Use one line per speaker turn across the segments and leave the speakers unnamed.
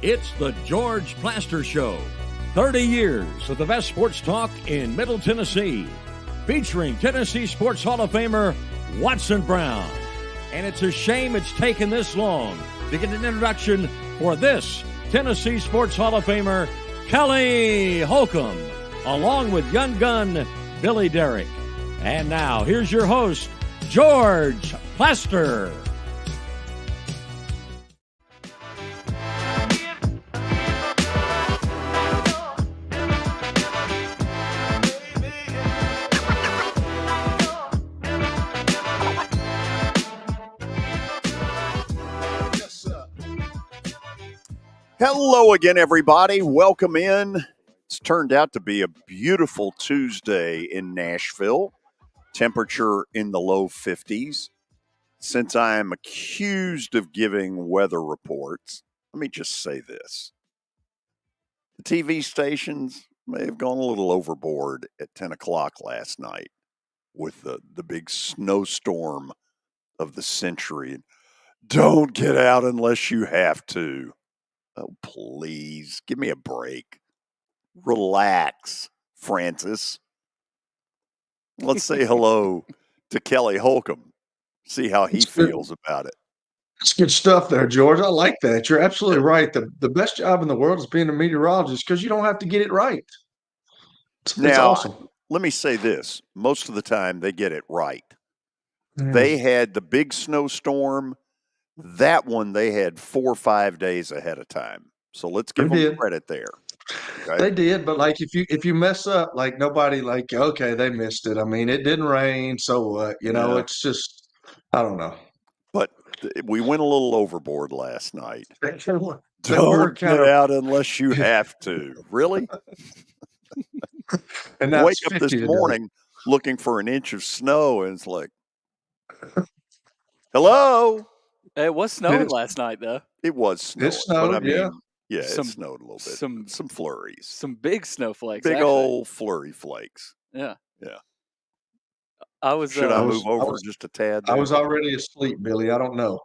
It's the George Plaster Show. 30 years of the best sports talk in Middle Tennessee. Featuring Tennessee Sports Hall of Famer Watson Brown. And it's a shame it's taken this long to get an introduction for this Tennessee Sports Hall of Famer, Kelly Holcomb, along with young gun Billy Derrick. And now, here's your host, George Plaster.
Hello again, everybody. Welcome in. It's turned out to be a beautiful Tuesday in Nashville. Temperature in the low 50s. Since I am accused of giving weather reports, let me just say this. The TV stations may have gone a little overboard at 10 o'clock last night with the big snowstorm of the century. Don't get out unless you have to. Oh, please, give me a break. Relax, Francis. Let's say hello to Kelly Holcomb. See how he feels about it.
It's good stuff there, George. I like that. You're absolutely right. The best job in the world is being a meteorologist because you don't have to get it right. It's awesome.
Let me say this. Most of the time, they get it right.
Yeah.
They had the big snowstorm. That one they had 4 or 5 days ahead of time. So let's give them credit there. Okay?
They did, but like if you mess up, like nobody like, okay, they missed it. I mean, it didn't rain, so what? You know, it's just, I don't know.
But we went a little overboard last night.
Don't
get out unless you have to. Really?
And
wake up this morning looking for an inch of snow, and it's like, hello.
It was snowing last night, though.
It was snowing.
It snowed,
Yeah, it snowed a little bit. Some flurries.
Some big snowflakes.
Big old flurry flakes.
Yeah.
Yeah.
Should
I move over just a tad?
I was already asleep, Billy. I don't know.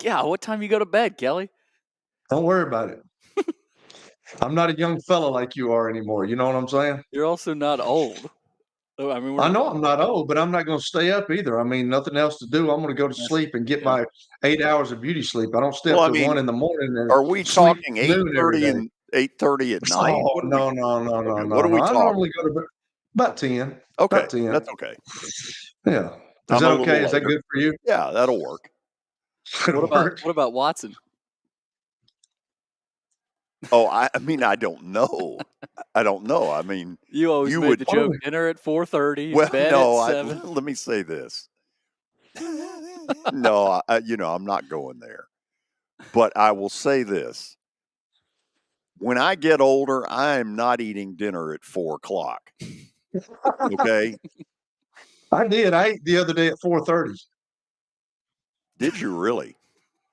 Yeah, what time you go to bed, Kelly?
Don't worry about it. I'm not a young fella like you are anymore. You know what I'm saying?
You're also not old. I mean,
I know I'm not old, but I'm not going to stay up either. I mean, nothing else to do. I'm going to go to sleep and get my 8 hours of beauty sleep. I don't stay up till 1 in the morning. And
are we talking 8:30 and 8:30 at night?
Oh, no.
What are we talking?
I normally go to bed about 10.
Okay,
about 10.
That's okay.
Yeah. Is that okay? Is that good for you?
Yeah, that'll work.
What about Watson?
Oh, I mean, I don't know. I mean,
you always made the joke. Dinner at 4:30.
Well,
bed
no.
at 7.
Let me say this. No, I'm not going there. But I will say this: when I get older, I am not eating dinner at 4 o'clock. Okay.
I did. I ate the other day at 4:30.
Did you really?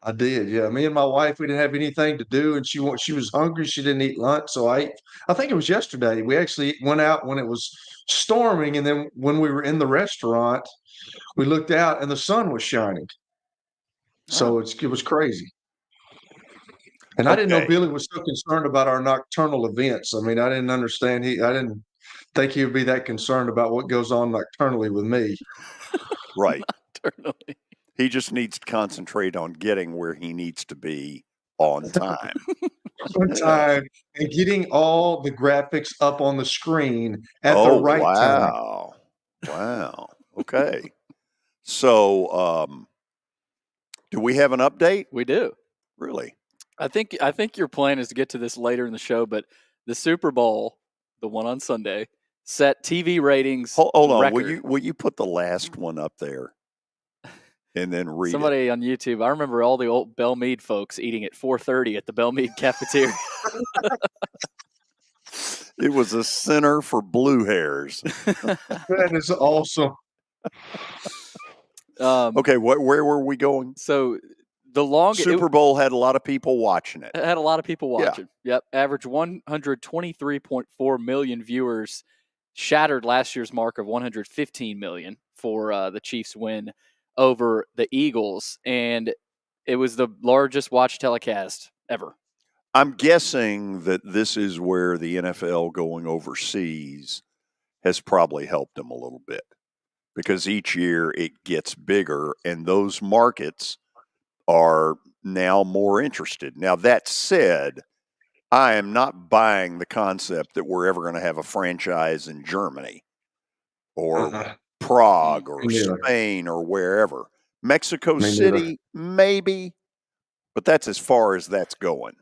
I did, yeah. Me and my wife, we didn't have anything to do, and she was hungry. She didn't eat lunch, so I think it was yesterday. We actually went out when it was storming, and then when we were in the restaurant, we looked out and the sun was shining. So it was crazy. And I didn't know Billy was so concerned about our nocturnal events. I mean, I didn't understand. I didn't think he would be that concerned about what goes on nocturnally with me.
Right.
Nocturnally.
He just needs to concentrate on getting where he needs to be on time.
On time, and getting all the graphics up on the screen at the right time.
Wow. Okay. So, do we have an update?
We do.
Really?
I think your plan is to get to this later in the show, but the Super Bowl, the one on Sunday, set TV ratings.
Hold on.
Record.
Will you put the last one up there? And then read
Somebody on YouTube. I remember all the old Belle Meade folks eating at 4:30 at the Belle Meade cafeteria.
It was a center for blue hairs.
That is awesome.
Okay, where were we going?
So the longest
Super Bowl had a lot of people watching it.
It had a lot of people watching. Yeah. Yep, average 123.4 million viewers. Shattered last year's mark of 115 million for the Chiefs' win over the Eagles, and it was the largest watch telecast ever.
I'm guessing that this is where the NFL going overseas has probably helped them a little bit, because each year it gets bigger and those markets are now more interested. Now, that said, I am not buying the concept that we're ever going to have a franchise in Germany or Prague or
Me neither.
Spain or wherever. Mexico
Me neither.
City, maybe, but that's as far as that's going.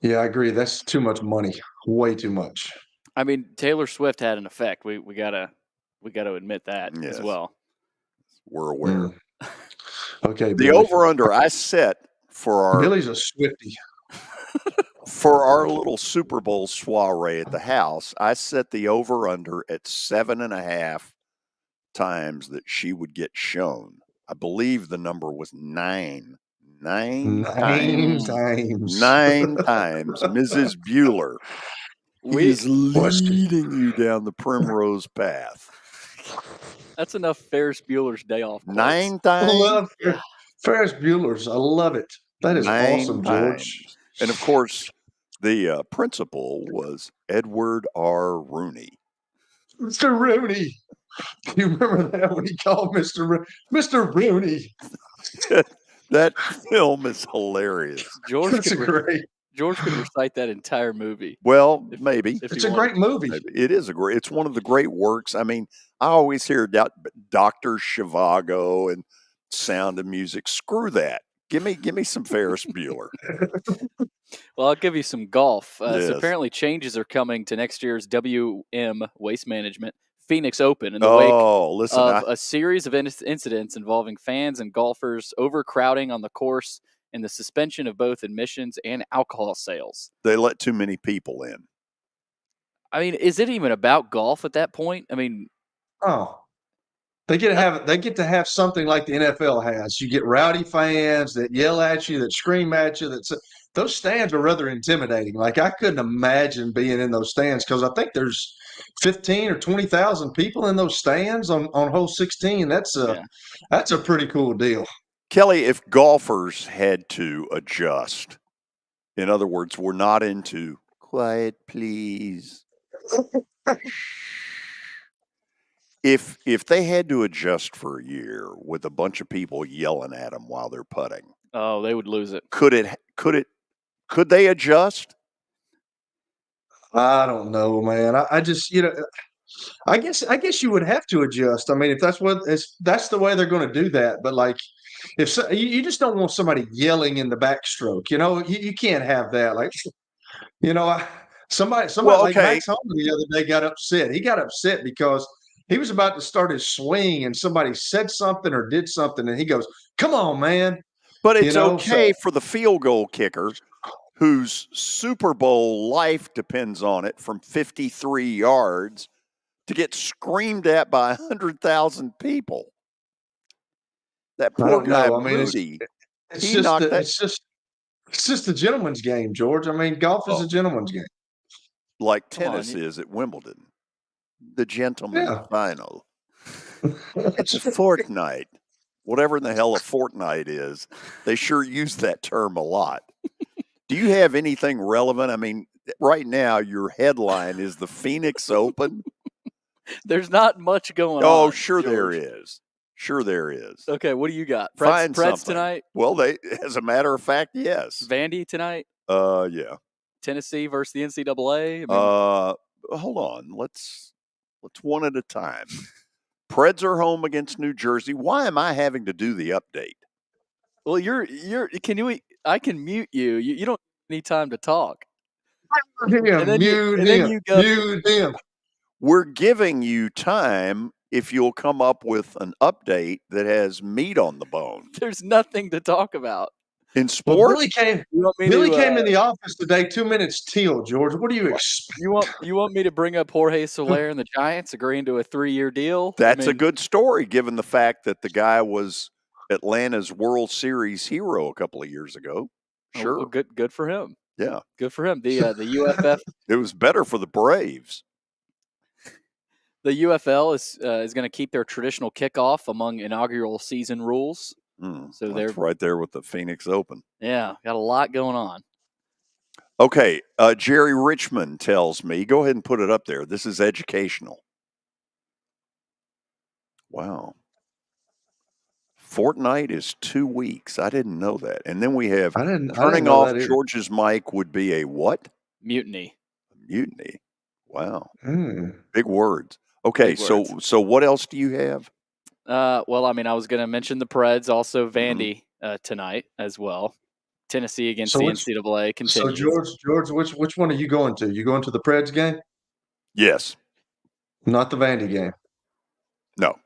Yeah, I agree. That's too much money. Way too much.
I mean, Taylor Swift had an effect. We gotta admit that
Yes.
as well.
We're aware.
Okay,
The
Billy.
over-under I set for
Billy's a Swiftie.
our little Super Bowl soiree at the house, I set the over-under at 7.5 times that she would get shown. I believe the number was 9. 9 times.
times.
9 times. Mrs. Bueller is leading you down the primrose path.
That's enough Ferris Bueller's Day Off quotes.
9
I
times.
love Ferris Bueller's. I love it. That is
9
awesome, George.
times. And of course, the principal was Edward R. Rooney.
Mr. Rooney. Do you remember that when he called Mr. Rooney?
That film is hilarious.
George
That's
George could recite that entire movie.
Well, maybe.
It's a great movie.
It is it's one of the great works. I mean, I always hear Dr. Zhivago and Sound of Music. Screw that. Give me some Ferris Bueller.
Well, I'll give you some golf.
Yes.
So apparently changes are coming to next year's WM Waste Management Phoenix Open in the wake of a series of incidents involving fans and golfers overcrowding on the course and the suspension of both admissions and alcohol sales.
They let too many people in.
I mean, is it even about golf at that point? I mean,
they get to have something like the NFL has. You get rowdy fans that yell at you, that scream at you. Those stands are rather intimidating. Like, I couldn't imagine being in those stands, because I think there's 15 or 20,000 people in those stands on hole 16. That's a pretty cool deal.
Kelly, if golfers had to adjust, in other words, we're not into quiet, please. If they had to adjust for a year with a bunch of people yelling at them while they're putting,
oh, they would lose it.
Could they adjust?
I don't know, man. I just, I guess you would have to adjust. I mean, if that's the way they're going to do that. But like, you just don't want somebody yelling in the backstroke. You can't have that. Like, somebody like Max Homer the other day got upset. He got upset because he was about to start his swing and somebody said something or did something, and he goes, "Come on, man."
But it's okay for the field goal kicker, whose Super Bowl life depends on it, from 53 yards to get screamed at by 100,000 people. That poor guy, Rudy.
It's just a gentleman's game, George. I mean, golf is a gentleman's game.
Like tennis is at Wimbledon. The gentleman's final. It's a fortnight. Whatever in the hell a fortnight is, they sure use that term a lot. Do you have anything relevant? I mean, right now your headline is the Phoenix Open.
There's not much going on.
Oh, sure,
George.
there is. Sure there is.
Okay, what do you got?
Preds
tonight?
Well, as a matter of fact, yes.
Vandy tonight?
Yeah.
Tennessee versus the NCAA?
Hold on. Let's one at a time. Preds are home against New Jersey. Why am I having to do the update?
Well, I can mute you. You don't need time to talk.
Mute him.
We're giving you time if you'll come up with an update that has meat on the bone.
There's nothing to talk about.
In sports?
Well, Billy came in the office today 2 minutes till, George. What do you expect?
You want me to bring up Jorge Soler and the Giants agreeing to a 3-year deal?
That's a good story, given the fact that the guy was Atlanta's World Series hero a couple of years ago. Sure.
Well, good for him.
Yeah.
Good for him. The UFF.
It was better for the Braves.
The UFL is going to keep their traditional kickoff among inaugural season rules. So
they're right there with the Phoenix Open.
Yeah, got a lot going on.
Okay, Jerry Richmond tells me, go ahead and put it up there. This is educational. Wow. Fortnite is 2 weeks. I didn't know that. And then we have turning off George's mic would be a what?
Mutiny.
Mutiny. Wow. Big words. Okay,
Big words.
So what else do you have?
Well, I mean, I was going to mention the Preds, also Vandy tonight as well. Tennessee against the NCAA continues.
So George, which one are you going to? You going to the Preds game?
Yes.
Not the Vandy game.
No,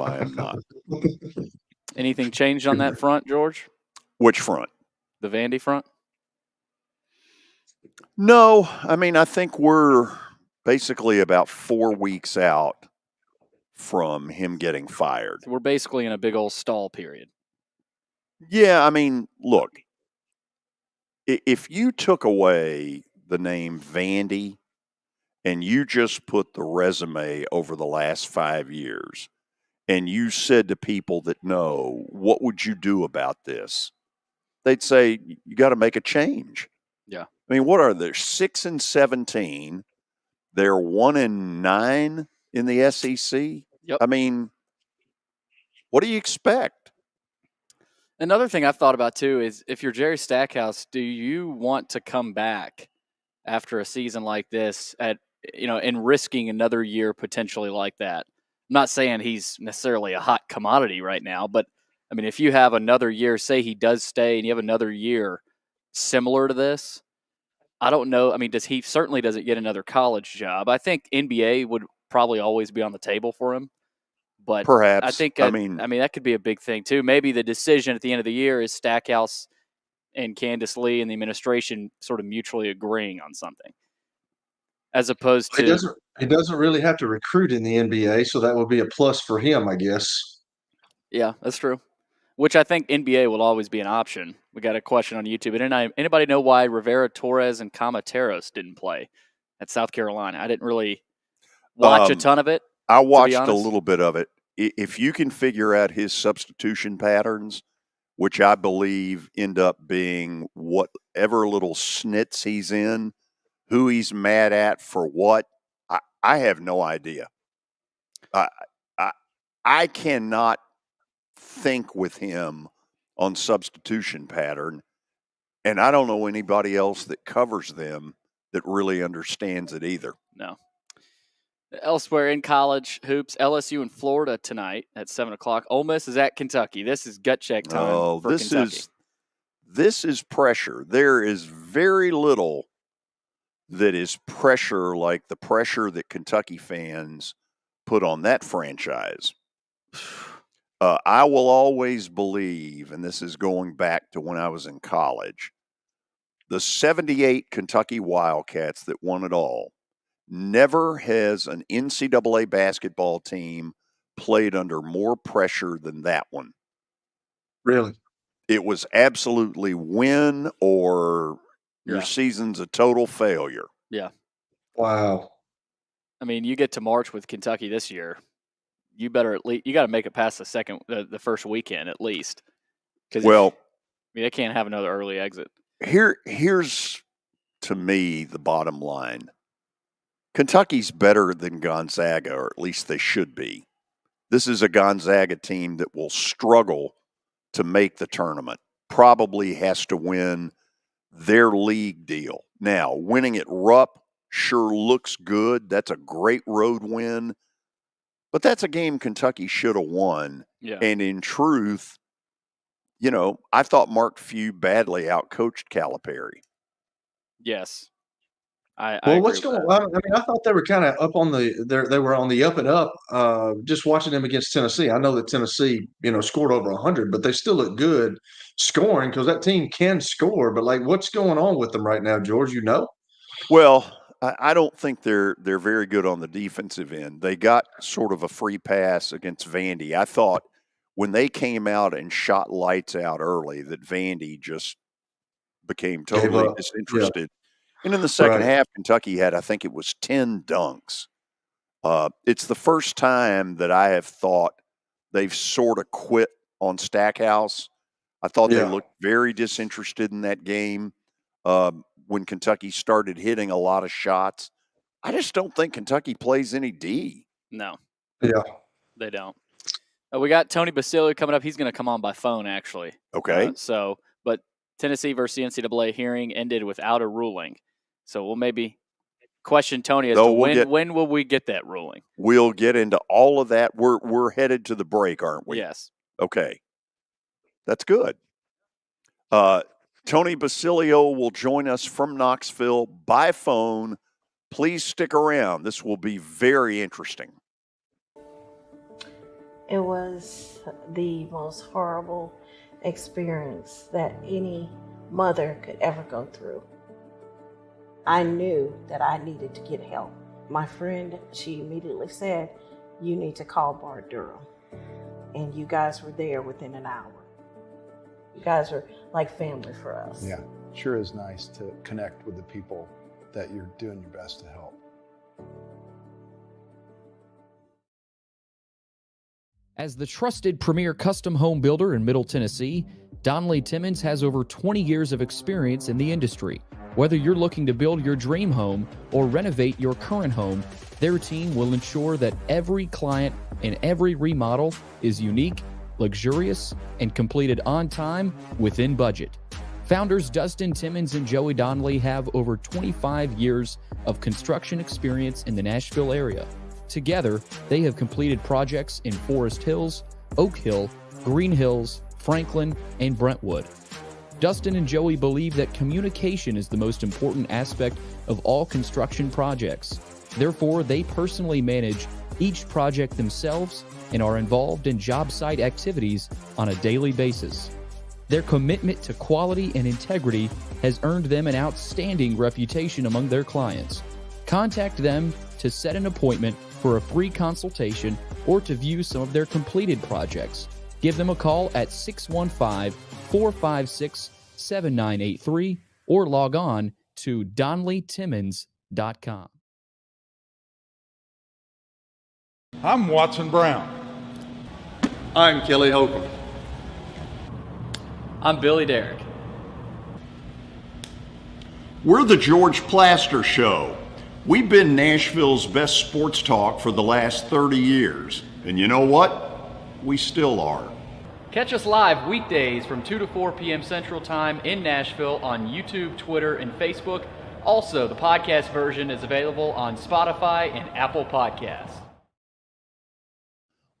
I am not.
Anything changed on that front, George?
Which front?
The Vandy front?
No, I mean, I think we're basically about 4 weeks out from him getting fired.
So we're basically in a big old stall period.
Yeah, I mean, look, if you took away the name Vandy and you just put the resume over the last 5 years and you said to people that know, what would you do about this? They'd say, you got to make a change.
Yeah.
I mean, what are they? 6-17. They're 1-9 in the SEC.
Yep.
I mean, what do you expect?
Another thing I've thought about too is if you're Jerry Stackhouse, do you want to come back after a season like this and risking another year potentially like that? I'm not saying he's necessarily a hot commodity right now, but I mean, if you have another year, say he does stay and you have another year similar to this, I don't know. I mean, he certainly doesn't get another college job. I think NBA would probably always be on the table for him. But
perhaps
I think I mean that could be a big thing too. Maybe the decision at the end of the year is Stackhouse and Candace Lee and the administration sort of mutually agreeing on something, as opposed to
he doesn't really have to recruit in the NBA, so that would be a plus for him, I guess.
Yeah, that's true. Which I think NBA will always be an option. We got a question on YouTube. Anybody know why Rivera, Torres, and Camateros didn't play at South Carolina? I didn't really watch a ton of it.
I watched a little bit of it. If you can figure out his substitution patterns, which I believe end up being whatever little snits he's in, who he's mad at for what, I have no idea. I cannot think with him on substitution pattern, and I don't know anybody else that covers them that really understands it either.
No. Elsewhere in college hoops, LSU and Florida tonight at 7:00. Ole Miss is at Kentucky. This is gut check time for Kentucky.
This is pressure. There is very little that is pressure like the pressure that Kentucky fans put on that franchise. I will always believe, and this is going back to when I was in college, the 78 Kentucky Wildcats that won it all. Never has an NCAA basketball team played under more pressure than that one.
Really?
It was absolutely win or your season's a total failure.
Yeah.
Wow.
I mean, you get to March with Kentucky this year. You better you got to make it past the first weekend at least.
They
can't have another early exit.
Here's to me the bottom line. Kentucky's better than Gonzaga, or at least they should be. This is a Gonzaga team that will struggle to make the tournament. Probably has to win their league deal. Now, winning at Rupp sure looks good. That's a great road win. But that's a game Kentucky should have won.
Yeah.
And in truth, I thought Mark Few badly outcoached Calipari.
Yes.
What's going on? I mean, I thought they were kind of up on they were on the up and up. Just watching them against Tennessee, I know that Tennessee, scored over 100, but they still look good scoring because that team can score. But what's going on with them right now, George?
Well, I don't think they're very good on the defensive end. They got sort of a free pass against Vandy. I thought when they came out and shot lights out early that Vandy just became totally disinterested. Yeah. And in the second half, Kentucky had, I think it was 10 dunks. It's the first time that I have thought they've sort of quit on Stackhouse. I thought they looked very disinterested in that game when Kentucky started hitting a lot of shots. I just don't think Kentucky plays any D.
No.
Yeah.
They don't. We got Tony Basilio coming up. He's going to come on by phone, actually.
Okay.
But Tennessee versus the NCAA hearing ended without a ruling. So we'll maybe question Tony as to when will we get that ruling?
We'll get into all of that. We're headed to the break, aren't we?
Yes.
Okay. That's good. Tony Basilio will join us from Knoxville by phone. Please stick around. This will be very interesting.
It was the most horrible experience that any mother could ever go through. I knew that I needed to get help. My friend, she immediately said, "You need to call Bart Durham." And you guys were there within an hour. You guys are like family for us.
Yeah, sure is nice to connect with the people that you're doing your best to help.
As the trusted premier custom home builder in Middle Tennessee, Donnelly Timmons has over 20 years of experience in the industry. Whether you're looking to build your dream home or renovate your current home, their team will ensure that every client and every remodel is unique, luxurious, and completed on time within budget. Founders Dustin Timmons and Joey Donnelly have over 25 years of construction experience in the Nashville area. Together, they have completed projects in Forest Hills, Oak Hill, Green Hills, Franklin, and Brentwood. Dustin and Joey believe that communication is the most important aspect of all construction projects. Therefore, they personally manage each project themselves and are involved in job site activities on a daily basis. Their commitment to quality and integrity has earned them an outstanding reputation among their clients. Contact them to set an appointment for a free consultation or to view some of their completed projects. Give them a call at 615-456-7983 or log on to DonnellyTimmons.com.
I'm Watson Brown.
I'm Kelly Holcomb.
I'm Billy Derrick.
We're the George Plaster Show. We've been Nashville's best sports talk for the last 30 years. And you know what? We still are.
Catch us live weekdays from 2 to 4 p.m. Central Time in Nashville on YouTube, Twitter, and Facebook. Also, the podcast version is available on Spotify and Apple Podcasts.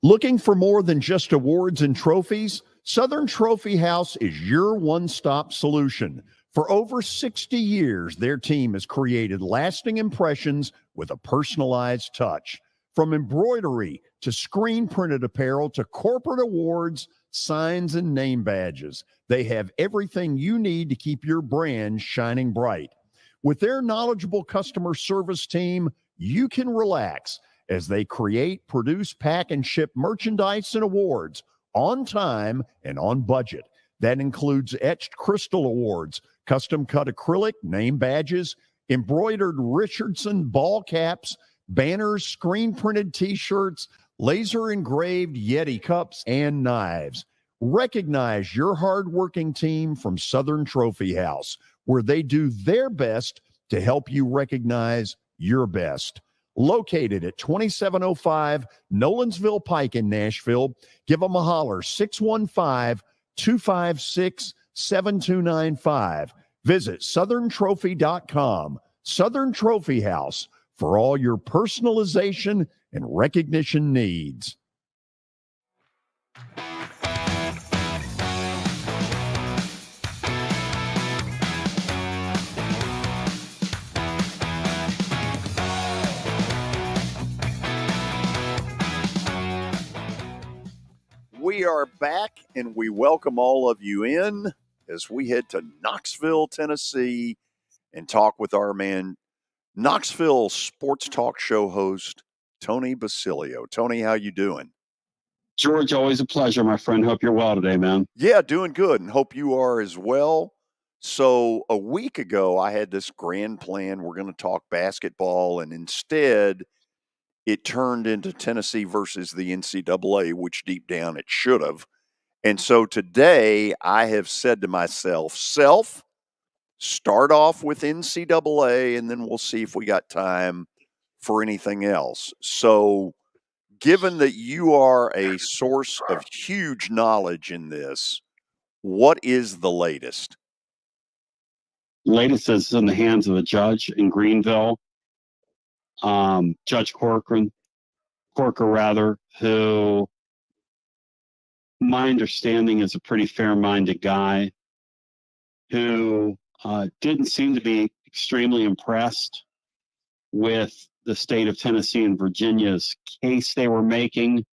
Looking for more than just awards and trophies? Southern Trophy House is your one-stop solution. For over 60 years, their team has created lasting impressions with a personalized touch. From embroidery to screen-printed apparel to corporate awards, signs, and name badges, they have everything you need to keep your brand shining bright. With their knowledgeable customer service team, you can relax as they create, produce, pack, and ship merchandise and awards on time and on budget. That includes etched crystal awards, custom-cut acrylic, name badges, embroidered Richardson ball caps, banners, screen-printed T-shirts, laser-engraved Yeti cups, and knives. Recognize your hard-working team from Southern Trophy House, where they do their best to help you recognize your best. Located at 2705 Nolensville Pike in Nashville, give them a holler, 615-256-7295. Visit southerntrophy.com. Southern Trophy House, for all your personalization and recognition needs. We are back, and we welcome all of you in as we head to Knoxville, Tennessee, and talk with our man, Knoxville sports talk show host, Tony Basilio. Tony, how you doing?
George, always a pleasure, my friend. Hope you're well today, man.
Yeah, doing good, and hope you are as well. So a week ago, I had this grand plan. We're going to talk basketball, and instead it turned into Tennessee versus the NCAA, which deep down it should have. And so today I have said to myself, start off with NCAA, and then we'll see if we got time for anything else. So given that you are a source of huge knowledge in this, what is the latest?
Latest is in the hands of a judge in Greenville, Judge Corker, who my understanding is a pretty fair-minded guy who didn't seem to be extremely impressed with the state of Tennessee and Virginia's case they were making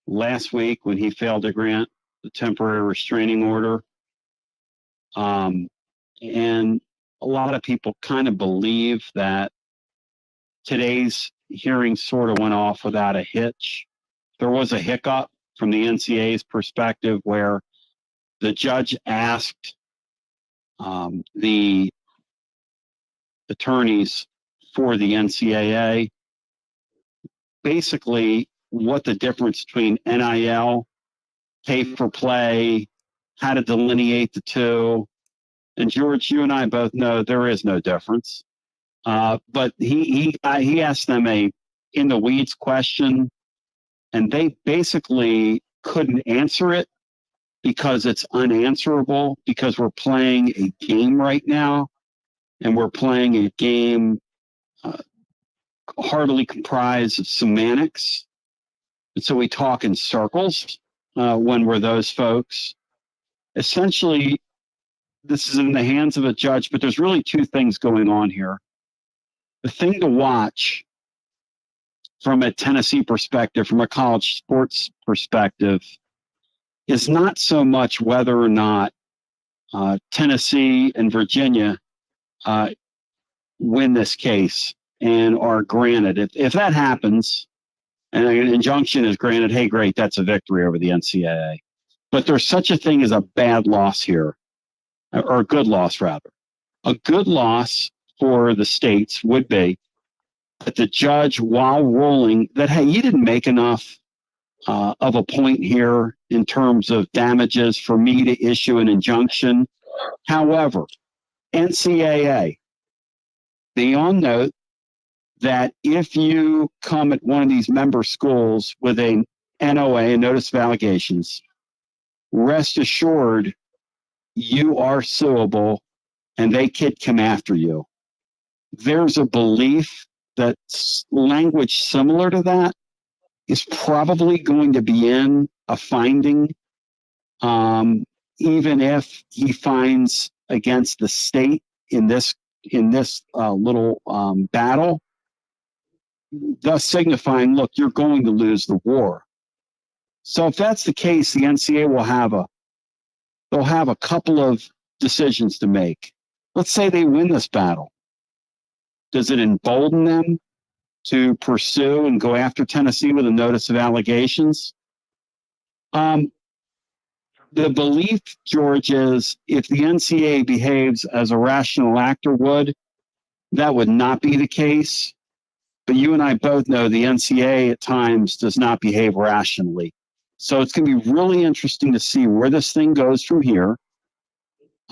last week when he failed to grant the temporary restraining order. And a lot of people kind of believe that today's hearing sort of went off without a hitch. There was a hiccup from the NCAA's perspective where the judge asked the attorneys for the NCAA basically what the difference between NIL, pay for play, how to delineate the two. And George, you and I both know there is no difference. But he asked them a in the weeds question, and they basically couldn't answer it because it's unanswerable, because we're playing a game right now, and we're playing a game hardly comprised of semantics. And so we talk in circles when we're those folks. Essentially, this is in the hands of a judge, but there's really two things going on here. The thing to watch from a Tennessee perspective, from a college sports perspective, is not so much whether or not Tennessee and Virginia win this case and are granted. If that happens, and an injunction is granted, hey, great, that's a victory over the NCAA. But there's such a thing as a bad loss here, or a good loss, rather. A good loss for the states would be that the judge, while ruling that, hey, you didn't make enough of a point here in terms of damages for me to issue an injunction. However, NCAA, they all note that if you come at one of these member schools with a NOA, a notice of allegations, rest assured you are suable and they could come after you. There's a belief that language similar to that is probably going to be in a finding, even if he finds against the state in this little battle, thus signifying, look, you're going to lose the war. So if that's the case, the NCAA they'll have a couple of decisions to make. Let's say they win this battle. Does it embolden them to pursue and go after Tennessee with a notice of allegations? The belief, George, is if the NCAA behaves as a rational actor would, that would not be the case. But you and I both know the NCAA at times does not behave rationally. So it's going to be really interesting to see where this thing goes from here,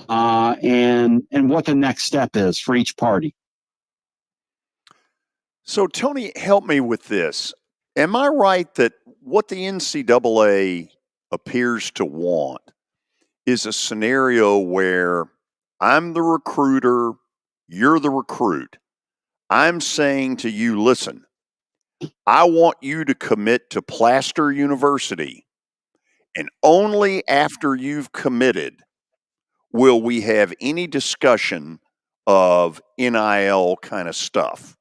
and what the next step is for each party.
So, Tony, help me with this. Am I right that what the NCAA appears to want is a scenario where I'm the recruiter, you're the recruit. I'm saying to you, listen, I want you to commit to Plaster University, and only after you've committed will we have any discussion of NIL kind of stuff.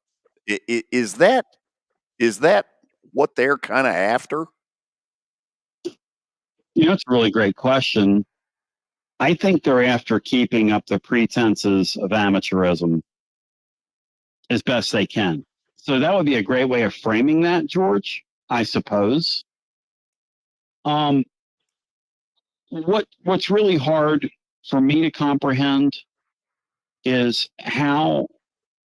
Is that what they're kind of after?
It's a really great question. I think they're after keeping up the pretenses of amateurism as best they can. So that would be a great way of framing that, George, I suppose. What's really hard for me to comprehend is how,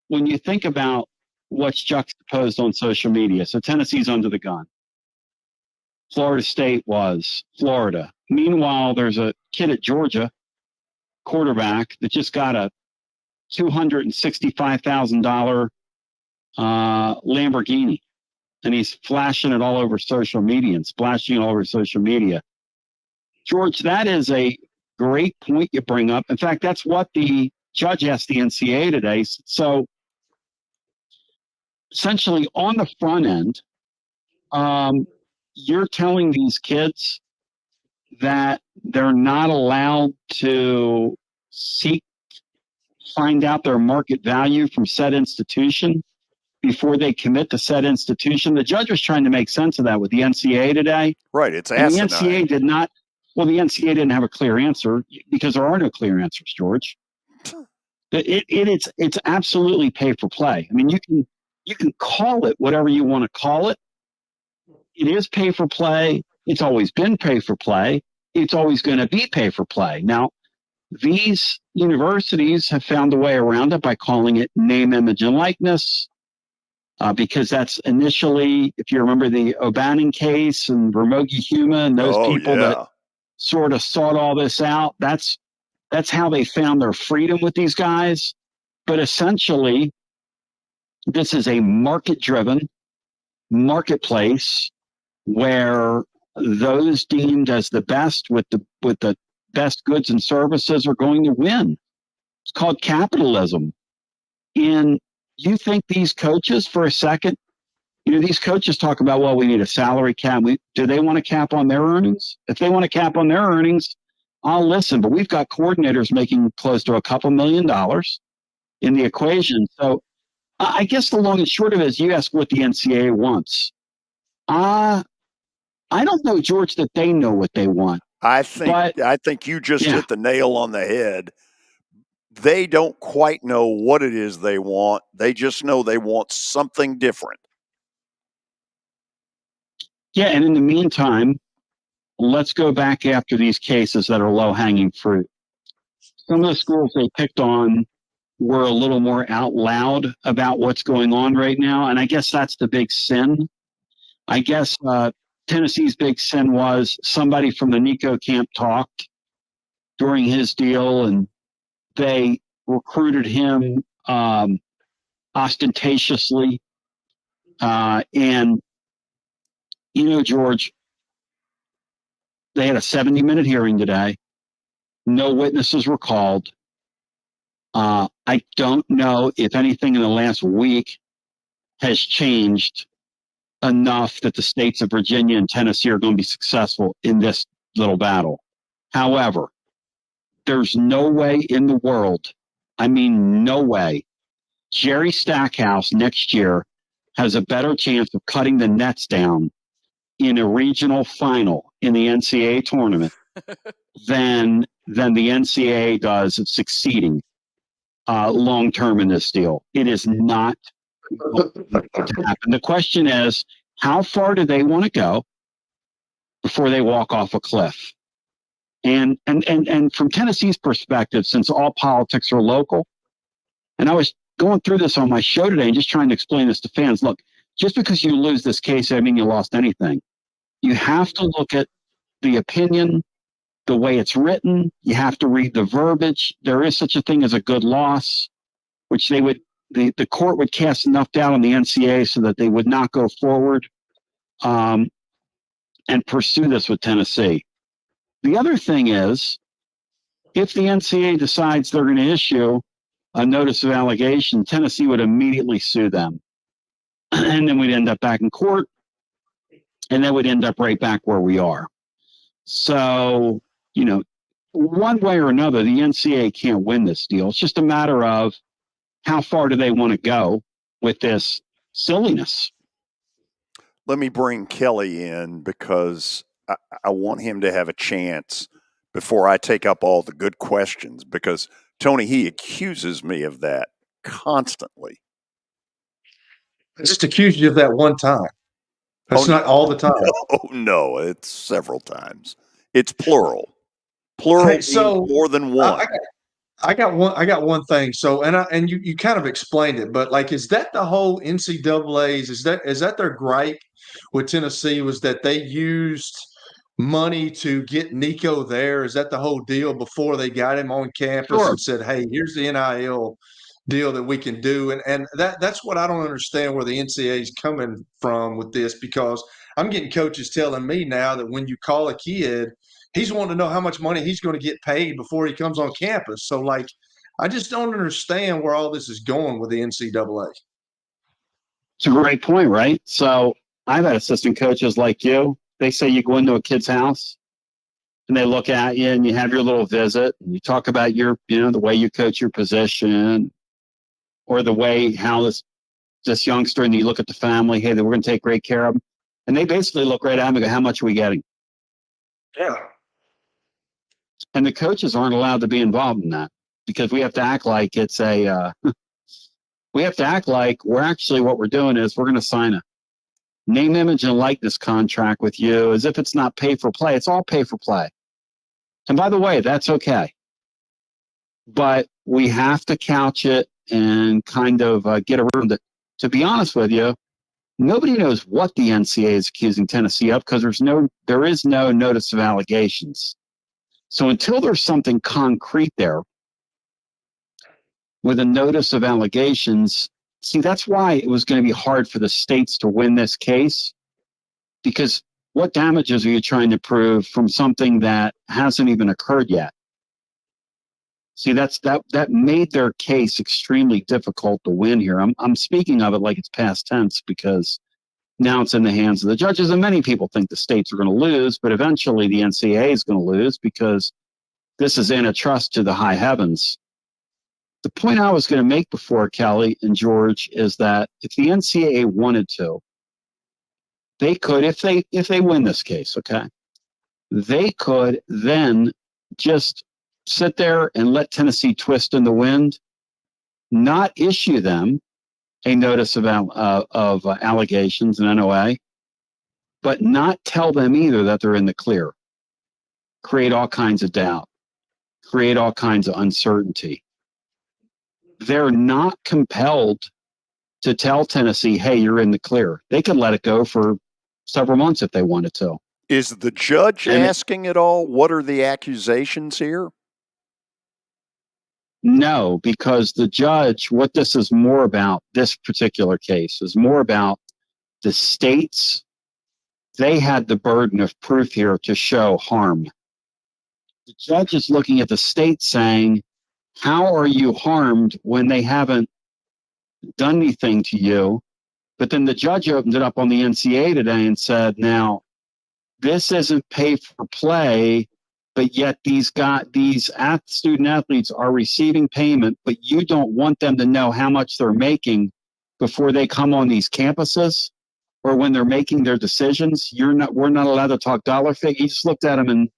when you think about what's juxtaposed on social media, so Tennessee's under the gun. Florida State was Florida. Meanwhile, there's a kid at Georgia, quarterback, that just got a $265,000 Lamborghini, and he's flashing it all over social media and splashing it all over social media. George, that is a great point you bring up. In fact, that's what the judge asked the NCAA today. So essentially on the front end, you're telling these kids that they're not allowed to find out their market value from said institution before they commit to said institution. The judge was trying to make sense of that with the NCAA today.
Right, it's
asinine.
And
the NCAA did not. Well, the NCAA didn't have a clear answer because there are no clear answers, George. It's absolutely pay for play. I mean, you can call it whatever you want to call it. It is pay for play. It's always been pay for play. It's always going to be pay for play. Now, these universities have found a way around it by calling it name, image, and likeness, because that's initially, if you remember the O'Bannon case and Ramogi Huma and those people that sort of sought all this out, that's how they found their freedom with these guys. But essentially, this is a market-driven marketplace where those deemed as the best with the best goods and services are going to win. It's called capitalism. And you think these coaches, for a second, these coaches talk about, well, we need a salary cap. Do they want to cap on their earnings? If they want to cap on their earnings, I'll listen. But we've got coordinators making close to a couple $1 million in the equation. So I guess the long and short of it is you ask what the NCAA wants. I don't know, George, that they know what they want.
I think you just hit the nail on the head. They don't quite know what it is they want. They just know they want something different.
Yeah, and in the meantime, let's go back after these cases that are low-hanging fruit. Some of the schools they picked on were a little more out loud about what's going on right now, and I guess that's the big sin. I guess Tennessee's big sin was somebody from the Nico camp talked during his deal, and they recruited him ostentatiously. And, George, they had a 70-minute hearing today. No witnesses were called. I don't know if anything in the last week has changed enough that the states of Virginia and Tennessee are going to be successful in this little battle. However, there's no way in the world, no way, Jerry Stackhouse next year has a better chance of cutting the nets down in a regional final in the NCAA tournament than the NCAA does of succeeding long-term in this deal. It is not going to happen. The question is, how far do they want to go before they walk off a cliff? And from Tennessee's perspective, since all politics are local, and I was going through this on my show today and just trying to explain this to fans. Look, just because you lose this case, I mean you lost anything. You have to look at the opinion, the way it's written. You have to read the verbiage. There is such a thing as a good loss, which the court would cast enough doubt on the NCAA so that they would not go forward and pursue this with Tennessee. The other thing is, if the NCAA decides they're going to issue a notice of allegation, Tennessee would immediately sue them. And then we'd end up back in court, and then we'd end up right back where we are. So, one way or another, the NCAA can't win this deal. It's just a matter of how far do they want to go with this silliness.
Let me bring Kelly in because I want him to have a chance before I take up all the good questions, because Tony, he accuses me of that constantly.
I just accused you of that one time. That's not all the time.
No, it's several times. It's plural. Plural means more than one.
I got one thing. So, and you kind of explained it, but like, is that the whole NCAA's? Is that their gripe with Tennessee, was that they used money to get Nico there? Is that the whole deal before they got him on campus
Sure.
and said, "Hey, here's the NIL deal that we can do"? And that's what I don't understand, where the NCAA is coming from with this, because I'm getting coaches telling me now that when you call a kid, he's wanting to know how much money he's going to get paid before he comes on campus. So, like, I just don't understand where all this is going with the NCAA.
It's a great point, right? So I've had assistant coaches like you. They say you go into a kid's house and they look at you and you have your little visit and you talk about your, the way you coach your position, or the way how this youngster, and you look at the family, hey, we're going to take great care of them. And they basically look right at him and go, how much are we getting?
Yeah.
And the coaches aren't allowed to be involved in that, because we have to act like it's we have to act like we're actually, what we're doing is we're going to sign a name, image, and likeness contract with you, as if it's not pay for play. It's all pay for play. And by the way, that's okay. But we have to couch it and kind of get around it. To be honest with you, nobody knows what the NCAA is accusing Tennessee of, because there is no notice of allegations. So until there's something concrete there with a notice of allegations, see, that's why it was going to be hard for the states to win this case, because what damages are you trying to prove from something that hasn't even occurred yet? See, that made their case extremely difficult to win here. I'm speaking of it like it's past tense, because now it's in the hands of the judges, and many people think the states are going to lose, but eventually the NCAA is going to lose, because this is in a trust to the high heavens. The point I was going to make before, Kelly and George, is that if the NCAA wanted to, they could, if they win this case, okay, they could then just sit there and let Tennessee twist in the wind, not issue them a notice of allegations and NOA, but not tell them either that they're in the clear. Create all kinds of doubt, create all kinds of uncertainty. They're not compelled to tell Tennessee, hey, you're in the clear. They could let it go for several months if they wanted to.
Is the judge asking at all, what are the accusations here?
No, because the judge, what this is more about, this particular case, is more about the states. They had the burden of proof here to show harm. The judge is looking at the state saying, how are you harmed when they haven't done anything to you? But then the judge opened it up on the NCAA today and said, now, this isn't pay for play, but yet these student athletes are receiving payment, but you don't want them to know how much they're making before they come on these campuses, or when they're making their decisions. We're not allowed to talk dollar figure. He just looked at them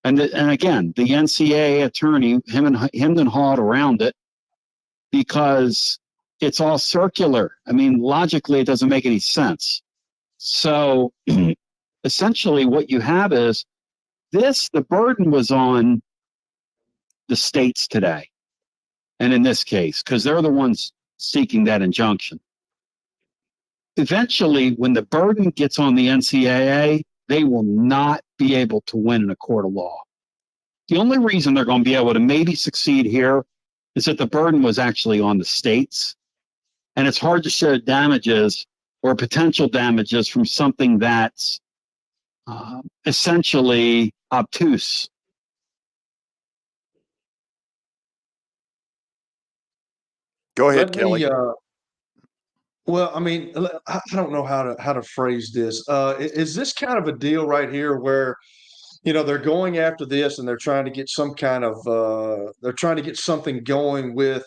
and again, the NCAA attorney, hemmed and hawed around it, because it's all circular. I mean, logically, it doesn't make any sense. So essentially what you have is the burden was on the states today. And in this case, because they're the ones seeking that injunction. Eventually, when the burden gets on the NCAA, they will not be able to win in a court of law. The only reason they're going to be able to maybe succeed here is that the burden was actually on the states. And it's hard to show damages or potential damages from something that's essentially obtuse.
Go ahead, Kelly.
Well, I mean, I don't know how to phrase this. Is this kind of a deal right here where, they're going after this and they're trying to get some kind of they're trying to get something going with,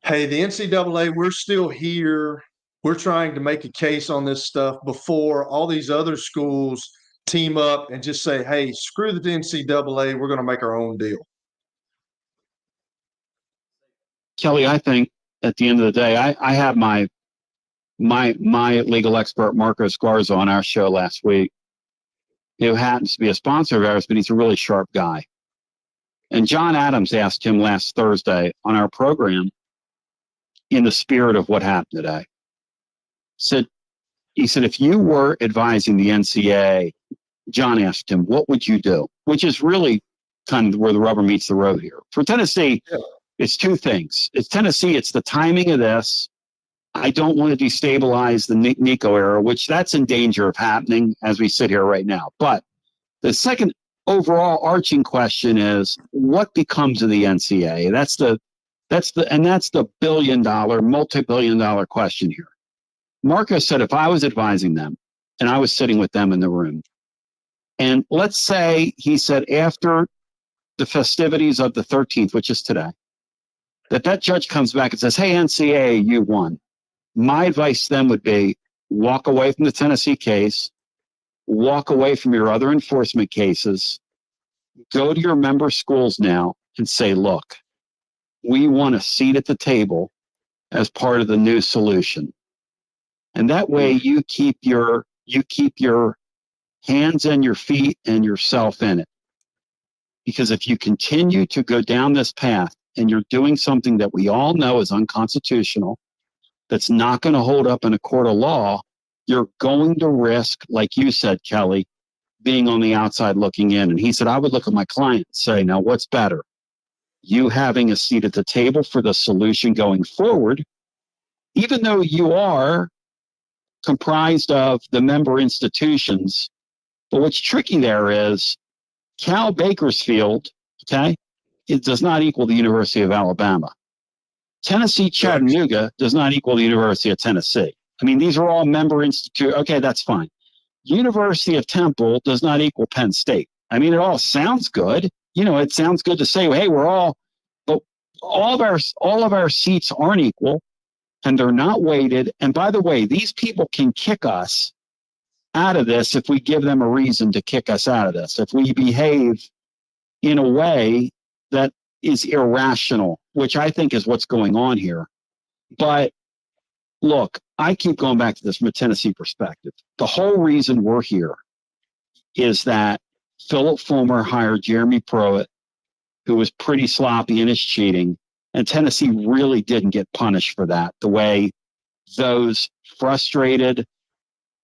hey, the NCAA, we're still here. We're trying to make a case on this stuff before all these other schools team up and just say, hey, screw the NCAA, we're going to make our own deal.
Kelly, I think at the end of the day, I have my legal expert, Marcos Garza, on our show last week, who happens to be a sponsor of ours, but he's a really sharp guy. And John Adams asked him last Thursday on our program, in the spirit of what happened today, he said, if you were advising the NCAA, John asked him, what would you do? Which is really kind of where the rubber meets the road here. For Tennessee, it's two things. It's Tennessee, it's the timing of this. I don't want to destabilize the Nico era, which that's in danger of happening as we sit here right now. But the second overall arching question is, what becomes of the NCAA? That's the billion-dollar, multi-billion-dollar question here. Marco said, if I was advising them and I was sitting with them in the room, and let's say, he said, after the festivities of the 13th, which is today, that judge comes back and says, hey, NCAA, you won. My advice then would be walk away from the Tennessee case, walk away from your other enforcement cases, go to your member schools now and say, look, we want a seat at the table as part of the new solution. And that way you keep your hands and your feet and yourself in it. Because if you continue to go down this path and you're doing something that we all know is unconstitutional, that's not going to hold up in a court of law, you're going to risk, like you said, Kelly, being on the outside looking in. And he said, I would look at my client and say, now what's better? You having a seat at the table for the solution going forward, even though you are comprised of the member institutions. But what's tricky there is Cal Bakersfield, okay, it does not equal the University of Alabama. Tennessee Chattanooga does not equal the University of Tennessee. I mean, these are all member institutions. Okay, that's fine. University of Temple does not equal Penn State. I mean, it all sounds good. You know, it sounds good to say, hey, but all of our seats aren't equal, and they're not weighted. And by the way, these people can kick us out of this if we give them a reason to kick us out of this. If we behave in a way that is irrational, which I think is what's going on here. But look, I keep going back to this from a Tennessee perspective. The whole reason we're here is that Philip Fulmer hired Jeremy Pruitt, who was pretty sloppy in his cheating, and Tennessee really didn't get punished for that the way those frustrated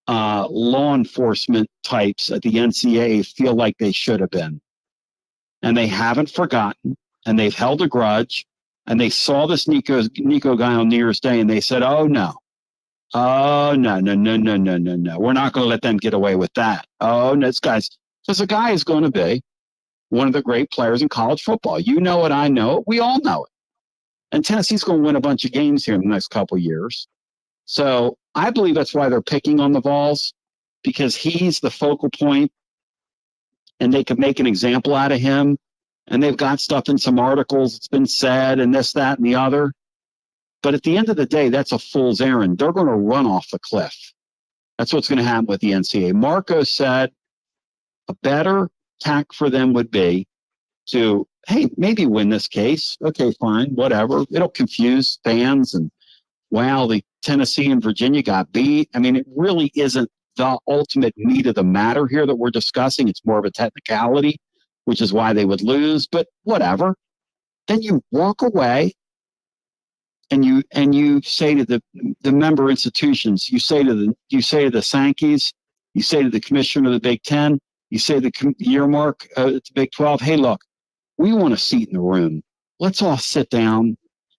law enforcement types at the NCAA feel like they should have been. And they haven't forgotten, and they've held a grudge, and they saw this Nico guy on New Year's Day, and they said, oh, no. Oh, no. We're not going to let them get away with that. Oh, no, because the guy is going to be one of the great players in college football. You know it, I know it, we all know it. And Tennessee's going to win a bunch of games here in the next couple of years. So I believe that's why they're picking on the Vols, because he's the focal point, and they could make an example out of him. And they've got stuff in some articles, it's been said, and this, that, and the other. But at the end of the day, that's a fool's errand. They're going to run off the cliff. That's what's going to happen with the NCAA. Marco said a better tack for them would be to, hey, maybe win this case. Okay, fine, whatever. It'll confuse fans, and wow, the Tennessee and Virginia got beat. I mean, it really isn't the ultimate meat of the matter here that we're discussing. It's more of a technicality, which is why they would lose, but whatever. Then you walk away and you say to the member institutions, you say to the Sankeys, you say to the commissioner of the Big Ten, you say to the earmark at the Big 12, hey, look, we want a seat in the room. Let's all sit down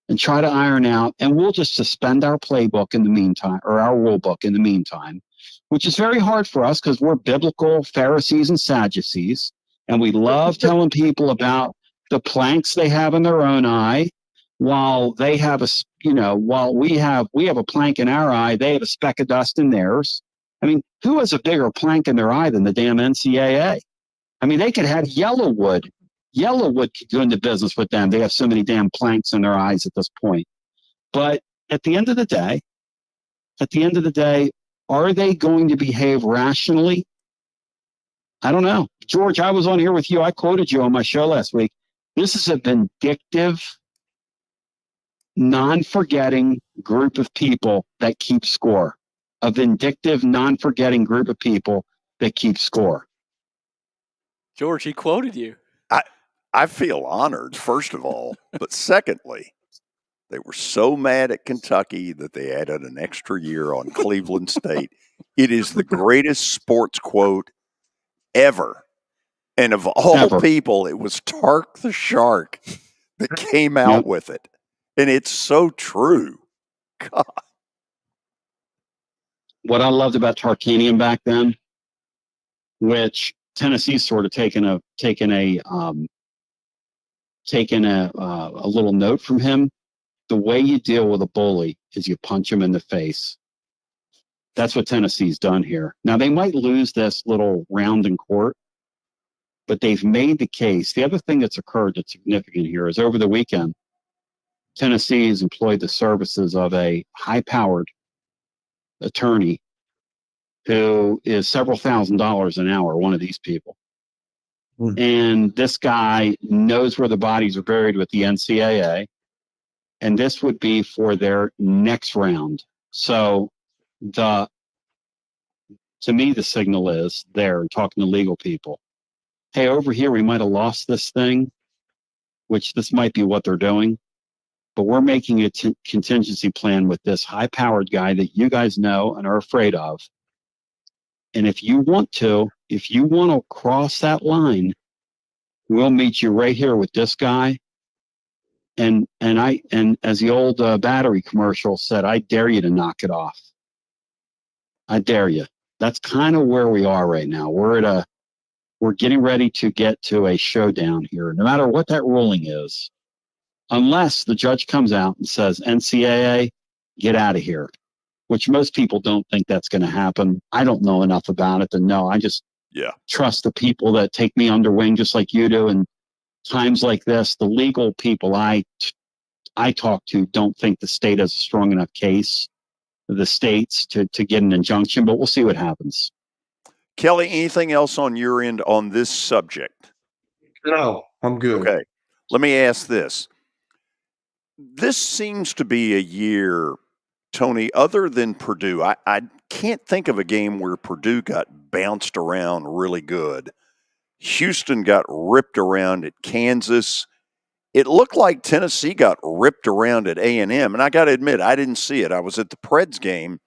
and try to iron out, and we'll just suspend our playbook in the meantime, or our rule book in the meantime, which is very hard for us because we're biblical Pharisees and Sadducees, and we love telling people about the planks they have in their own eye, while they have while we have a plank in our eye, they have a speck of dust in theirs. I mean, who has a bigger plank in their eye than the damn NCAA? I mean, they could have Yellowwood. Yellowwood could go into business with them. They have so many damn planks in their eyes at this point. But at the end of the day, are they going to behave rationally? I don't know. George, I was on here with you. I quoted you on my show last week. This is a vindictive, non-forgetting group of people that keep score. A vindictive, non-forgetting group of people that keep score.
George, he quoted you.
I feel honored, first of all, but secondly, they were so mad at Kentucky that they added an extra year on Cleveland State. It is the greatest sports quote ever. And of all people, it was Tark the Shark that came out with it. And it's so true. God.
What I loved about Tarkanian back then, which Tennessee's sort of taken a little note from him. The way you deal with a bully is you punch him in the face. That's what Tennessee's done here. Now, they might lose this little round in court, but they've made the case. The other thing that's occurred that's significant here is over the weekend, Tennessee has employed the services of a high-powered attorney who is several $1,000s an hour, one of these people. And this guy knows where the bodies are buried with the NCAA, and this would be for their next round. So to me, the signal is there, talking to legal people. Hey, over here, we might have lost this thing, which this might be what they're doing, but we're making a contingency plan with this high-powered guy that you guys know and are afraid of. And if you want to cross that line, we'll meet you right here with this guy. And as the old battery commercial said, I dare you to knock it off. I dare you. That's kind of where we are right now. We're getting ready to get to a showdown here, no matter what that ruling is, unless the judge comes out and says, NCAA, get out of here, which most people don't think that's going to happen. I don't know enough about it to know. I just trust the people that take me under wing, just like you do. And times like this, the legal people I talk to don't think the state has a strong enough case, the states, to get an injunction, but we'll see what happens.
Kelly, anything else on your end on this subject?
No, I'm good.
Okay. Let me ask this. This seems to be a year, Tony, other than Purdue. I can't think of a game where Purdue got bounced around really good. Houston got ripped around at Kansas. It looked like Tennessee got ripped around at A&M. And I got to admit, I didn't see it. I was at the Preds game.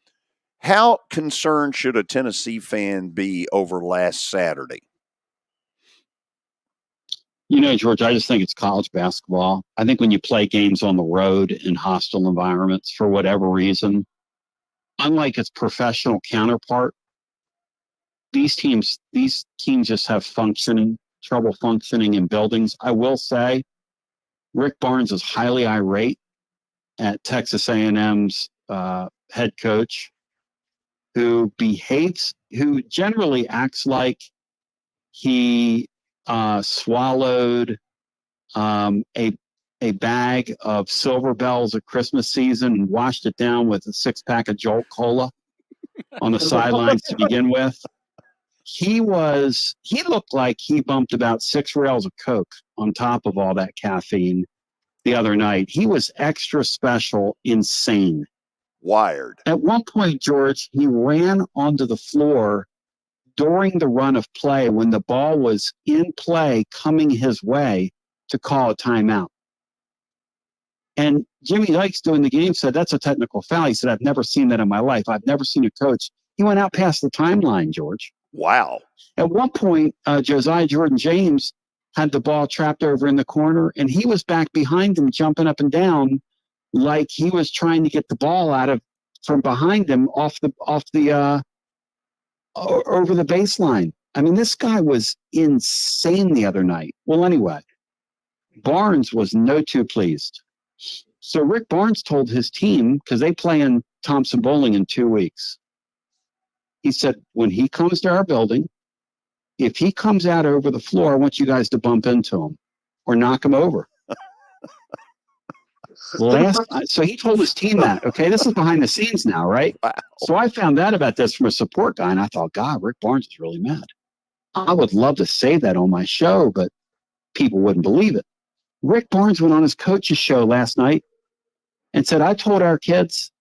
How concerned should a Tennessee fan be over last Saturday?
You know, George, I just think it's college basketball. I think when you play games on the road in hostile environments, for whatever reason, unlike its professional counterpart, these teams just have trouble functioning in buildings. I will say, Rick Barnes is highly irate at Texas A&M's head coach, who generally acts like he swallowed a bag of Silver Bells at Christmas season and washed it down with a 6-pack of Jolt Cola on the sidelines to begin with. He looked like he bumped about 6 rails of Coke on top of all that caffeine the other night. He was extra special, insane.
Wired.
At one point, George, he ran onto the floor during the run of play when the ball was in play coming his way to call a timeout. And Jimmy Dykes doing the game said, that's a technical foul. He said, I've never seen that in my life. I've never seen a coach. He went out past the timeline, George.
Wow.
At one point, Josiah Jordan-James had the ball trapped over in the corner, and he was back behind him jumping up and down like he was trying to get the ball from behind him over the baseline. I mean, this guy was insane the other night. Well, anyway, Barnes was no too pleased. So Rick Barnes told his team, because they play in Thompson Bowling in 2 weeks, he said, when he comes to our building, if he comes out over the floor, I want you guys to bump into him or knock him over. So he told his team that. Okay, this is behind the scenes now, right?
Wow.
So I found out about this from a support guy, and I thought, God, Rick Barnes is really mad. I would love to say that on my show, but people wouldn't believe it. Rick Barnes went on his coach's show last night and said, I told our kids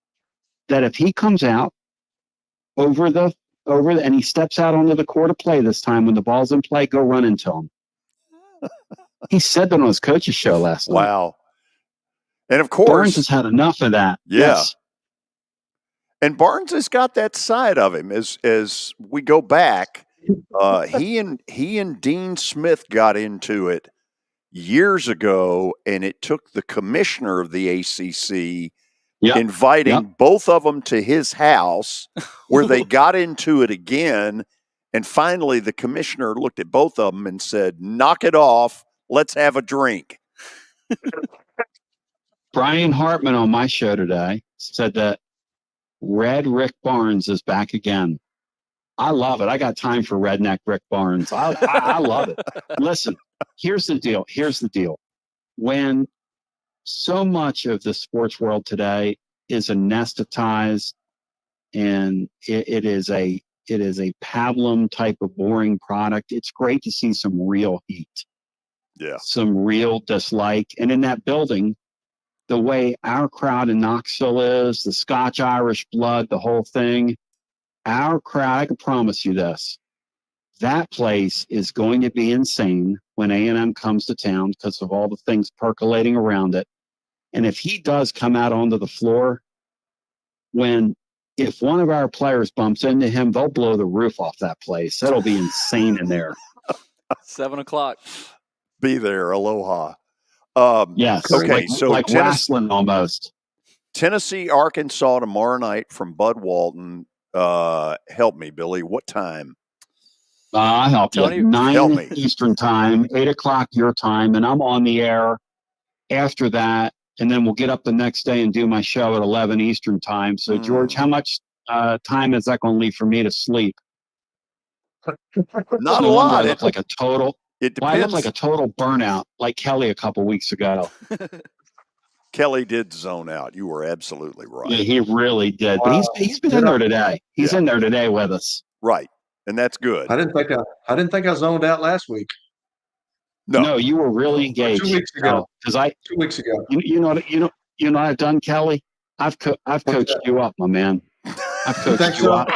that if he comes out and he steps out onto the court of play this time when the ball's in play, go run into him. He said that on his coach's show last night.
Wow. And of course,
Barnes has had enough of that.
Yeah.
Yes.
And Barnes has got that side of him. As we go back, he and Dean Smith got into it years ago, and it took the commissioner of the ACC inviting both of them to his house, where they got into it again. And finally, the commissioner looked at both of them and said, "Knock it off. Let's have a drink."
Brian Hartman on my show today said that Red Rick Barnes is back again. I love it. I got time for redneck Rick Barnes. I love it. Listen, here's the deal. When so much of the sports world today is anesthetized, and it is a pablum type of boring product, it's great to see some real heat.
Yeah.
Some real dislike. And in that building, the way our crowd in Knoxville is, the Scotch-Irish blood, the whole thing, our crowd, I can promise you this, that place is going to be insane when A&M comes to town because of all the things percolating around it. And if he does come out onto the floor, if one of our players bumps into him, they'll blow the roof off that place. That'll be insane in there.
7:00.
Be there. Aloha.
Yes.
Okay. So
like wrestling almost.
Tennessee, Arkansas tomorrow night from Bud Walton. Help me, Billy. What time?
I'll help
Tony,
you. 9
help me.
Eastern time, 8 o'clock your time, and I'm on the air after that. And then we'll get up the next day and do my show at 11 Eastern time. So, George, how much time is that going to leave for me to sleep?
Not a lot.
I look like a total.
It depends.
Well, I look like a total burnout, like Kelly a couple weeks ago.
Kelly did zone out. You were absolutely right.
Yeah, he really did. But he's been in there today. He's in there today with us.
Right, and that's good.
I didn't think I zoned out last week.
No, you were really engaged.
2 weeks ago.
Because
2 weeks ago.
You know what I've done, Kelly? I've coached you up, my man. I've coached you up.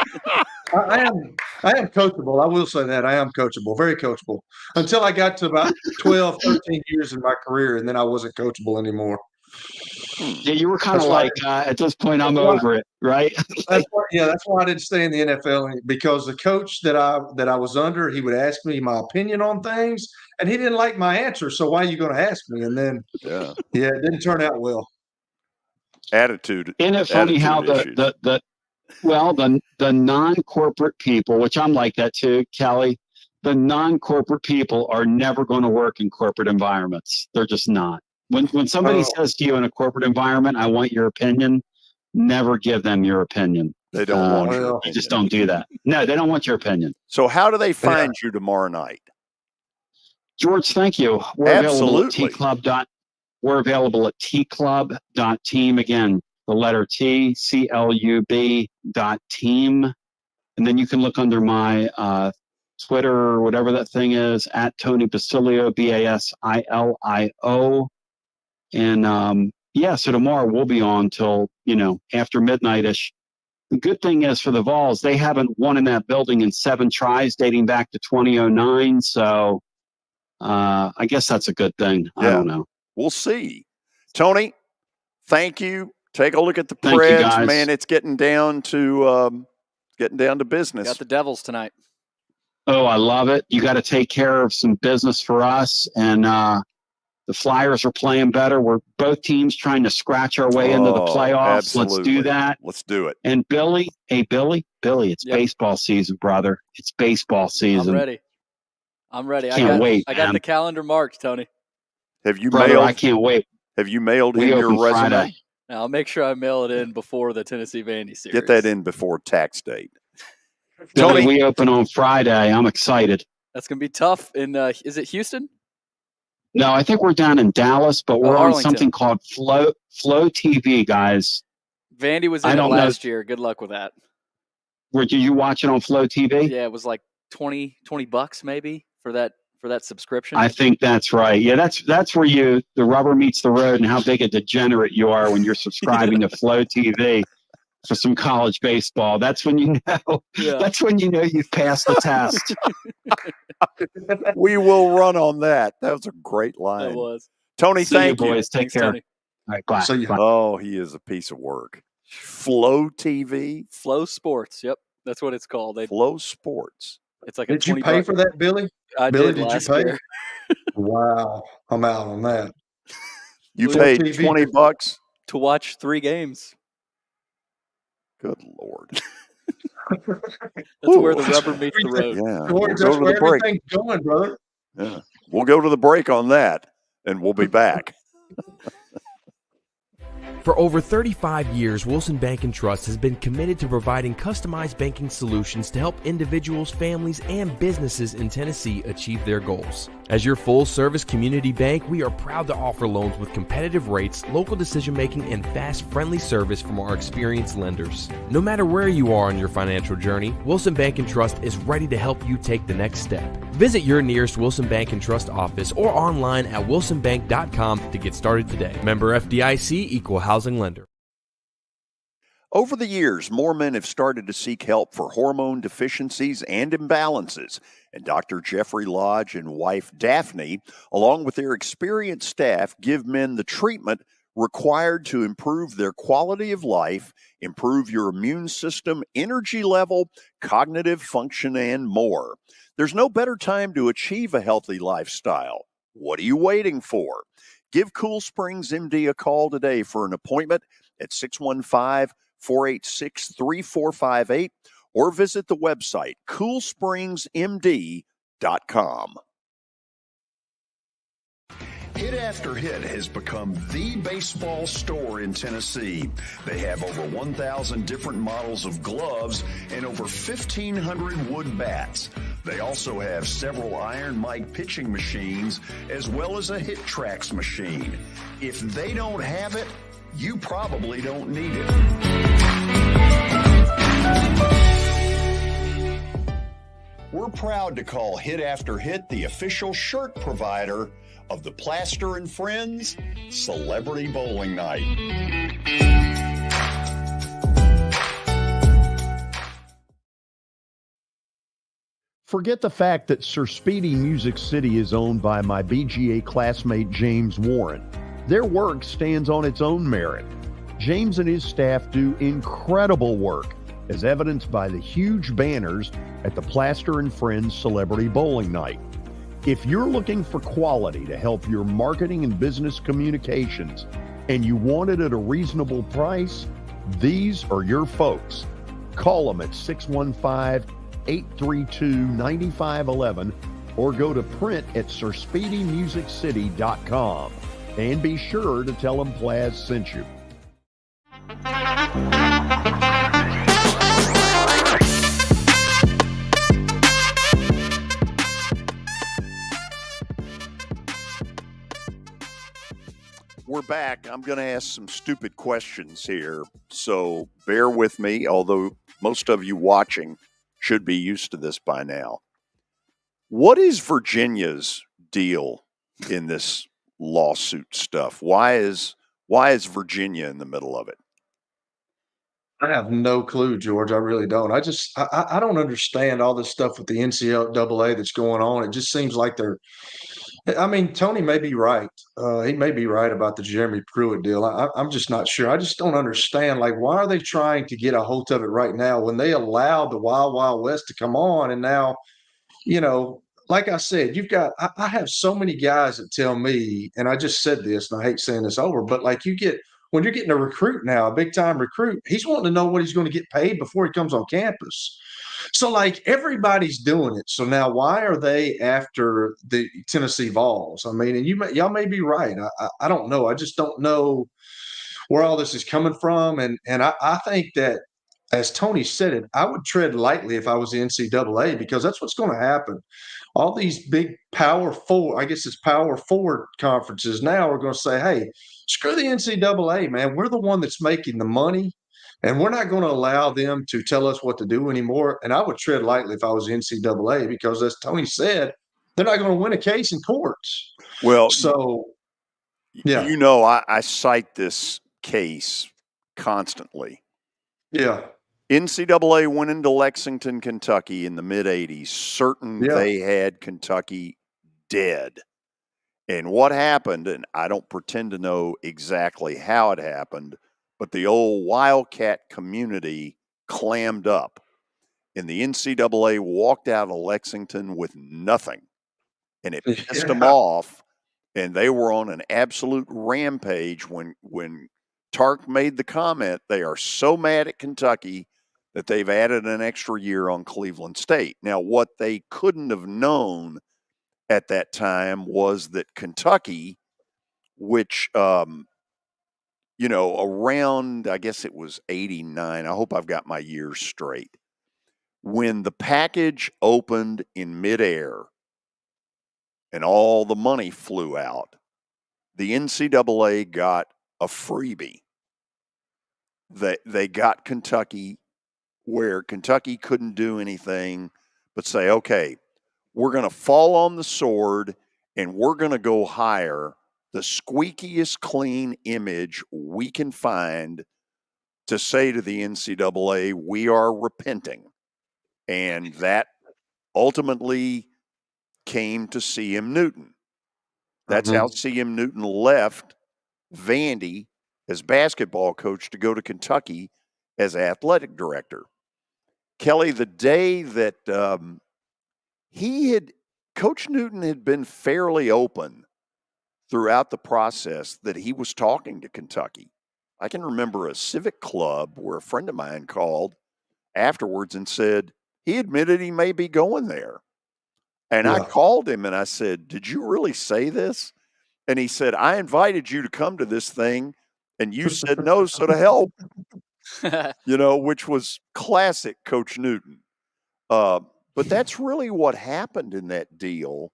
I am coachable. I will say that. I am coachable, very coachable. Until I got to about 12, 13 years in my career, and then I wasn't coachable anymore.
Yeah, you were kind of like, at this point, I'm over it, right?
That's why I didn't stay in the NFL, because the coach that I was under, he would ask me my opinion on things, and he didn't like my answer. So why are you going to ask me? And then, it didn't turn out well.
Attitude.
Isn't it funny how the non-corporate people, which I'm like that too, Kelly, the non-corporate people are never going to work in corporate environments. They're just not. When somebody says to you in a corporate environment, I want your opinion, never give them your opinion.
They don't want your opinion.
You just don't do that. No, they don't want your opinion.
So how do they find you tomorrow night?
George, thank you. We're available at tclub.team. Again, the letter T, CLUB.team. And then you can look under my Twitter or whatever that thing is, at Tony Basilio, Basilio. And so tomorrow we'll be on till, after midnight-ish. The good thing is for the Vols, they haven't won in that building in 7 tries dating back to 2009. So I guess that's a good thing. Yeah. I don't know.
We'll see. Tony, thank you. Take a look at the Preds, man. It's getting down to business.
Got the Devils tonight.
Oh, I love it. You got to take care of some business for us. And the Flyers are playing better. We're both teams trying to scratch our way into the playoffs.
Absolutely.
Let's do that.
Let's do it.
And Billy, it's baseball season, brother. It's baseball season.
I'm ready.
Can't wait.
I got the calendar marked, Tony.
Have you
mailed? I can't wait.
Have you mailed in your resume?
Friday.
Now, I'll make sure I mail it in before the Tennessee Vandy series.
Get that in before tax date.
Tony, we open on Friday. I'm excited.
That's going to be tough. Is it Houston?
No, I think we're down in Dallas, but we're on something called Flow TV, guys.
Vandy was in it last year. Good luck with that.
Did you watch it on Flow TV?
Yeah, it was like $20 maybe for that subscription.
I think that's right. Yeah, that's where the rubber meets the road and how big a degenerate you are when you're subscribing to Flow TV. for some college baseball. That's when you know.
Yeah.
That's when you know you've passed the test.
We will run on that. That was a great line.
That was.
Tony, thank
you,
you.
boys. Take
Thanks,
care.
Tony.
All right, bye.
See ya.
Bye.
Oh, he is a piece of work. Flow TV.
Flow Sports. Yep, that's what it's called.
Flow Sports.
It's like
Did you pay for that, Billy?
I
Billy,
did last
you pay?
year.
Wow, I'm out on that.
You
Flow
paid
TV.
$20
to watch 3 games.
Good Lord.
That's where the rubber meets the road.
Yeah.
George,
We'll
that's
go to
where
the break.
everything's going, brother.
Yeah. We'll go to the break on that, and we'll be back.
For over 35 years, Wilson Bank & Trust has been committed to providing customized banking solutions to help individuals, families, and businesses in Tennessee achieve their goals. As your full-service community bank, we are proud to offer loans with competitive rates, local decision-making, and fast, friendly service from our experienced lenders. No matter where you are on your financial journey, Wilson Bank & Trust is ready to help you take the next step. Visit your nearest Wilson Bank & Trust office or online at wilsonbank.com to get started today. Member FDIC, Equal Housing Lender.
Over the years, more men have started to seek help for hormone deficiencies and imbalances, and Dr. Jeffrey Lodge and wife Daphne, along with their experienced staff, give men the treatment required to improve their quality of life, improve your immune system, energy level, cognitive function, and more. There's no better time to achieve a healthy lifestyle. What are you waiting for? Give Cool Springs MD a call today for an appointment at 615-486-3458 or visit the website coolspringsmd.com.
Hit After Hit has become the baseball store in Tennessee. They have over 1,000 different models of gloves and over 1,500 wood bats. They also have several Iron Mike pitching machines as well as a Hit Tracks machine. If they don't have it, you probably don't need it. We're proud to call Hit After Hit the official shirt provider of the Plaster and Friends Celebrity Bowling Night.
Forget the fact that Sir Speedy Music City is owned by my BGA classmate James Warren. Their work stands on its own merit. James and his staff do incredible work, as evidenced by the huge banners at the Plaster and Friends Celebrity Bowling Night. If you're looking for quality to help your marketing and business communications, and you want it at a reasonable price, these are your folks. Call them at 615-832-9511 or go to print at sirspeedymusiccity.com. And be sure to tell them Plaz sent you.
We're back. I'm going to ask some stupid questions here, so bear with me, although most of you watching should be used to this by now. What is Virginia's deal in this lawsuit stuff? Why is Virginia in the middle of it?
I have no clue, George. I really don't. I don't understand all this stuff with the NCAA that's going on. It just seems like Tony may be right. He may be right about the Jeremy Pruitt deal. I'm just not sure. I just don't understand. Like, why are they trying to get a hold of it right now when they allowed the Wild Wild West to come on? And now, like I said, I have so many guys that tell me, and I just said this, and I hate saying this over, but like when you're getting a recruit now, a big time recruit, he's wanting to know what he's going to get paid before he comes on campus. So like everybody's doing it. So now why are they after the Tennessee Vols? I mean, and y'all may be right. I don't know. I just don't know where all this is coming from. And I think that, as Tony said it, I would tread lightly if I was the NCAA, because that's what's going to happen. All these big power forward conferences now are going to say, hey, screw the NCAA, man. We're the one that's making the money, and we're not going to allow them to tell us what to do anymore. And I would tread lightly if I was the NCAA, because as Tony said, they're not going to win a case in courts.
Well,
so, yeah.
I cite this case constantly.
Yeah.
NCAA went into Lexington, Kentucky in the mid-'80s, certain they had Kentucky dead. And what happened, and I don't pretend to know exactly how it happened, but the old Wildcat community clammed up. And the NCAA walked out of Lexington with nothing. And it pissed them off. And they were on an absolute rampage when Tark made the comment, they are so mad at Kentucky that they've added an extra year on Cleveland State. Now, what they couldn't have known at that time was that Kentucky, which, around, I guess it was 89, I hope I've got my years straight, when the package opened in midair and all the money flew out, the NCAA got a freebie. They got Kentucky where Kentucky couldn't do anything but say, okay, we're going to fall on the sword and we're going to go hire the squeakiest clean image we can find to say to the NCAA, we are repenting. And that ultimately came to C.M. Newton. That's how C.M. Newton left Vandy as basketball coach to go to Kentucky as athletic director. Kelly, the day that Coach Newton had been fairly open throughout the process that he was talking to Kentucky. I can remember a civic club where a friend of mine called afterwards and said he admitted he may be going there. And I called him and I said, did you really say this? And he said, I invited you to come to this thing and you said no, so to hell, which was classic Coach Newton. But that's really what happened in that deal.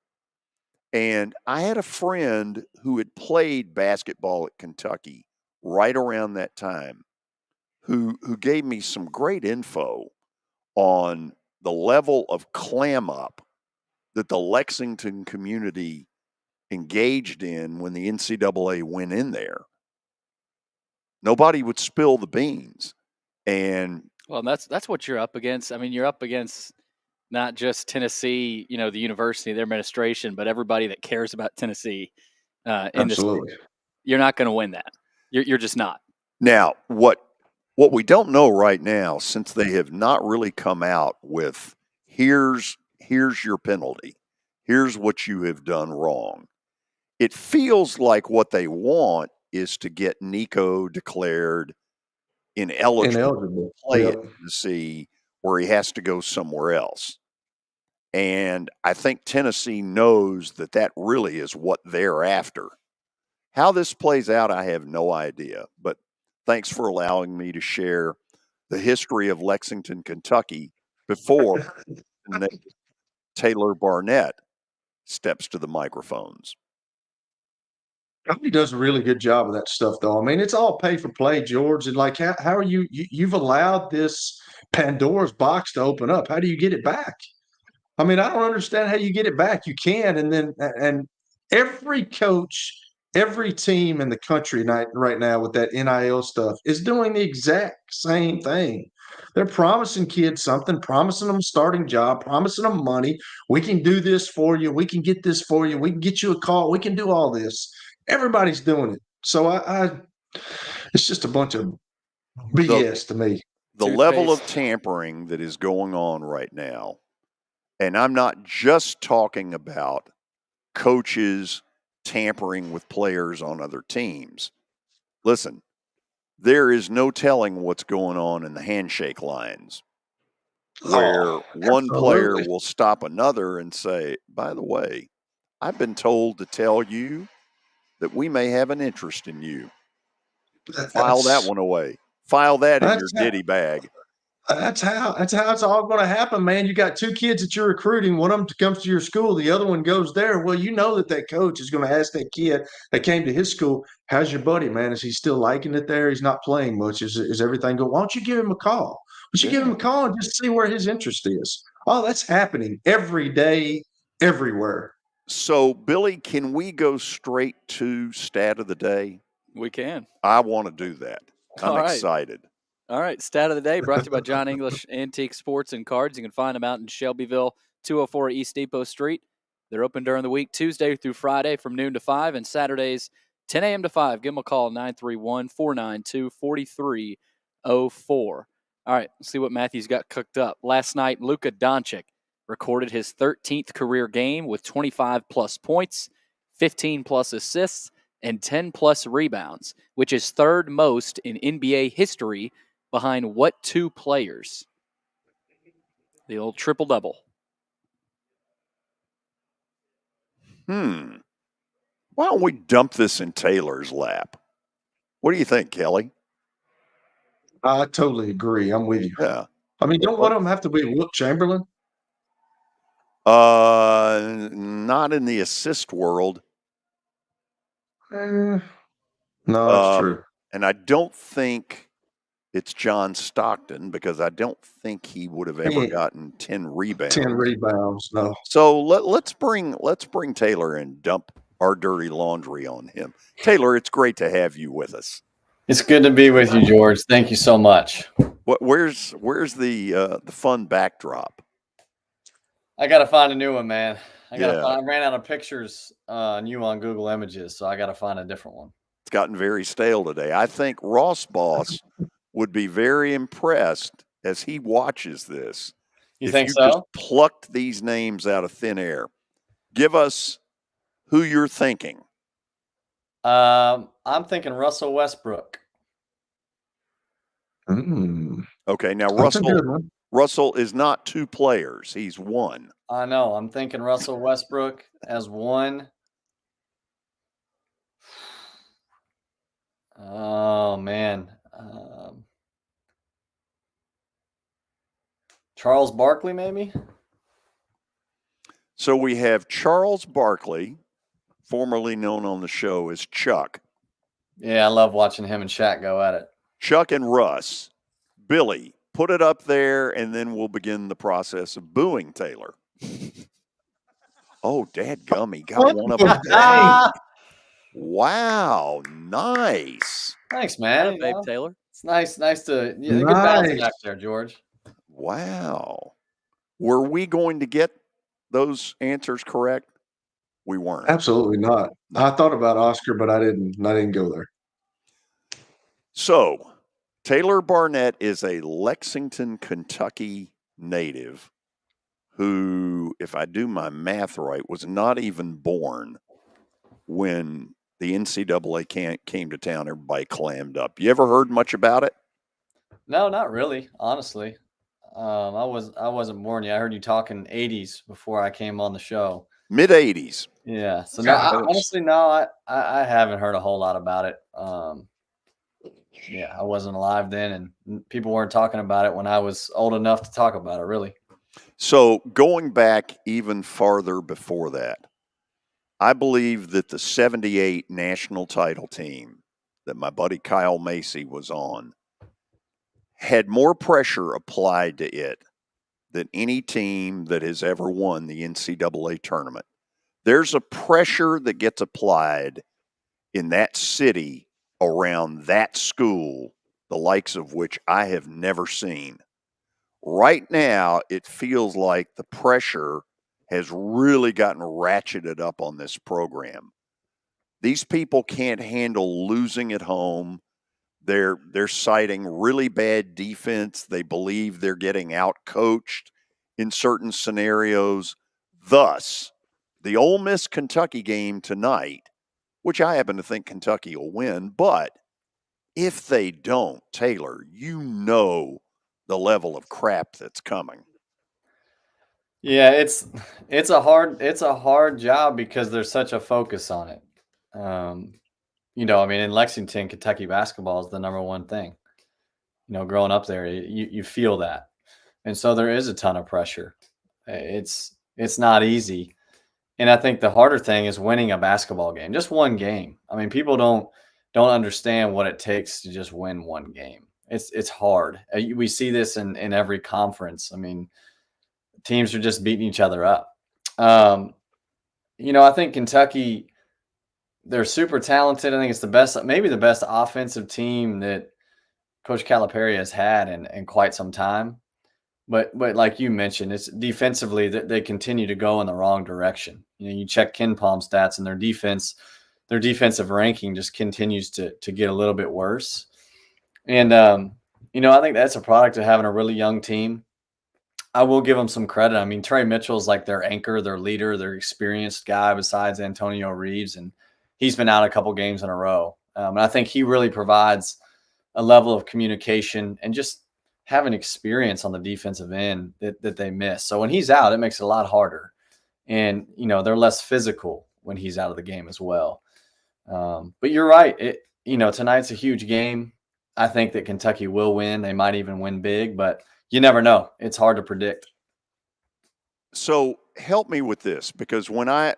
And I had a friend who had played basketball at Kentucky right around that time who gave me some great info on the level of clam up that the Lexington community engaged in when the NCAA went in there. Nobody would spill the beans. And
that's what you're up against. I mean, you're up against not just Tennessee, the university, their administration, but everybody that cares about Tennessee.
Absolutely.
You're not going to win that. You're just not.
Now, what we don't know right now, since they have not really come out with here's your penalty, here's what you have done wrong. It feels like what they want is to get Nico declared ineligible to play at Tennessee, where he has to go somewhere else. And I think Tennessee knows that really is what they're after. How this plays out, I have no idea. But thanks for allowing me to share the history of Lexington, Kentucky before Taylor Barnette steps to the microphones.
He does a really good job of that stuff, though. I mean, it's all pay for play, George. And like, how are you've allowed this Pandora's box to open up? How do you get it back? I mean, I don't understand how you get it back. You can, and every coach, every team in the country right now with that NIL stuff is doing the exact same thing. They're promising kids something, promising them a starting job, promising them money. We can do this for you. We can get this for you. We can get you a call. We can do all this. Everybody's doing it. So it's just a bunch of BS to me.
The level of tampering that is going on right now, and I'm not just talking about coaches tampering with players on other teams. Listen, there is no telling what's going on in the handshake lines where one player will stop another and say, by the way, I've been told to tell you that we may have an interest in you. File that one away. File that in your ditty bag.
That's how it's all going to happen, man. You got two kids that you're recruiting. One of them comes to your school. The other one goes there. Well, you know that coach is going to ask that kid that came to his school, how's your buddy, man? Is he still liking it there? He's not playing much. Is everything good? Why don't you give him a call? Why don't you give him a call and just see where his interest is? Oh, that's happening every day, everywhere.
So, Billy, can we go straight to stat of the day?
We can.
I want to do that. I'm excited.
All right, stat of the day brought to you by John English Antique Sports and Cards. You can find them out in Shelbyville, 204 East Depot Street. They're open during the week, Tuesday through Friday from noon to 5, and Saturdays 10 a.m. to 5. Give them a call, 931-492-4304. All right, let's see what Matthew's got cooked up. Last night, Luka Doncic recorded his 13th career game with 25-plus points, 15-plus assists, and 10-plus rebounds, which is third most in NBA history behind what two players? The old triple-double.
Why don't we dump this in Taylor's lap? What do you think, Kelly?
I totally agree. I'm with you.
Yeah.
I mean, don't one of them have to be Wilt Chamberlain?
Not in the assist world.
No, that's true.
And I don't think it's John Stockton, because I don't think he would have ever gotten 10 rebounds.
10 rebounds, no.
So let's bring Taylor and dump our dirty laundry on him. Taylor, it's great to have you with us.
It's good to be with you, George. Thank you so much.
Where's the fun backdrop?
I gotta find a new one, man. I ran out of pictures new on Google Images, so I gotta find a different one.
It's gotten very stale today. I think Ross Boss would be very impressed as he watches this.
You think so?
Just plucked these names out of thin air. Give us who you're thinking.
I'm thinking Russell Westbrook.
Okay, now Russell is not two players. He's one.
I know. I'm thinking Russell Westbrook as one. Oh, man. Charles Barkley, maybe?
So we have Charles Barkley, formerly known on the show as Chuck.
Yeah, I love watching him and Shaq go at it.
Chuck and Russ. Billy, put it up there, and then we'll begin the process of booing Taylor. Oh, dadgummy, got one of them. Wow, nice.
Thanks, man.
Babe Taylor.
It's nice to good balance back there, George.
Wow. Were we going to get those answers correct? We weren't.
Absolutely not. I thought about Oscar, but I didn't go there.
So, Taylor Barnette is a Lexington, Kentucky native who, if I do my math right, was not even born when the NCAA came to town. Everybody clammed up. You ever heard much about it?
No, not really, honestly. I wasn't born yet. I heard you talking 80s before I came on the show.
Mid 80s.
Yeah. So no, honestly, no, I haven't heard a whole lot about it. Yeah, I wasn't alive then, and people weren't talking about it when I was old enough to talk about it, really.
So going back even farther before that, I believe that the 78 national title team that my buddy Kyle Macy was on had more pressure applied to it than any team that has ever won the NCAA tournament. There's a pressure that gets applied in that city around that school, the likes of which I have never seen. Right now, it feels like the pressure has really gotten ratcheted up on this program. These people can't handle losing at home. They're citing really bad defense. They believe they're getting out-coached in certain scenarios. Thus, the Ole Miss Kentucky game tonight, which I happen to think Kentucky will win, but if they don't, Taylor, you know the level of crap that's coming.
Yeah, it's a hard job because there's such a focus on it. I mean, in Lexington, Kentucky basketball is the number one thing. Growing up there, you feel that, and so there is a ton of pressure. It's not easy, and I think the harder thing is winning a basketball game, just one game. I mean, people don't understand what it takes to just win one game. It's hard. We see this in every conference. I mean, teams are just beating each other up. I think Kentucky, they're super talented. I think it's maybe the best offensive team that Coach Calipari has had in quite some time. But like you mentioned, it's defensively that they continue to go in the wrong direction. You check KenPom stats, and their defensive ranking just continues to get a little bit worse. And I think that's a product of having a really young team. I will give them some credit. I mean, Trey Mitchell's like their anchor, their leader, their experienced guy besides Antonio Reeves, and he's been out a couple games in a row. And I think he really provides a level of communication and just having experience on the defensive end that they miss. So when he's out, it makes it a lot harder. And, they're less physical when he's out of the game as well. But you're right. Tonight's a huge game. I think that Kentucky will win. They might even win big, but you never know. It's hard to predict.
So help me with this, because when I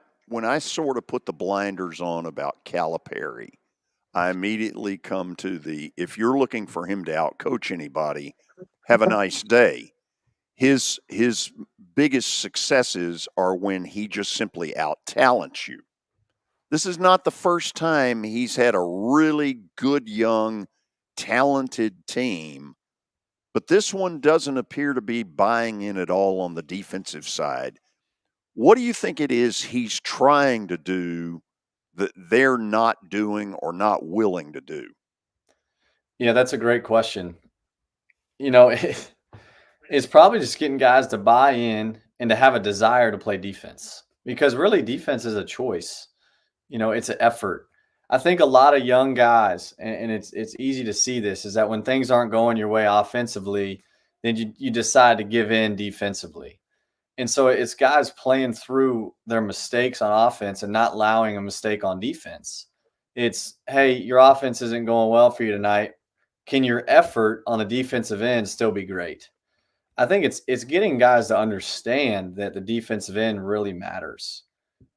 sort of put the blinders on about Calipari, I immediately come to if you're looking for him to outcoach anybody, have a nice day. His biggest successes are when he just simply out-talents you. This is not the first time he's had a really good, young, talented team, but this one doesn't appear to be buying in at all on the defensive side. What do you think it is he's trying to do that they're not doing or not willing to do?
Yeah, that's a great question. It's probably just getting guys to buy in and to have a desire to play defense, because really defense is a choice. It's an effort. I think a lot of young guys, and it's easy to see this, is that when things aren't going your way offensively, then you decide to give in defensively. And so it's guys playing through their mistakes on offense and not allowing a mistake on defense. It's, hey, your offense isn't going well for you tonight. Can your effort on the defensive end still be great? I think it's getting guys to understand that the defensive end really matters,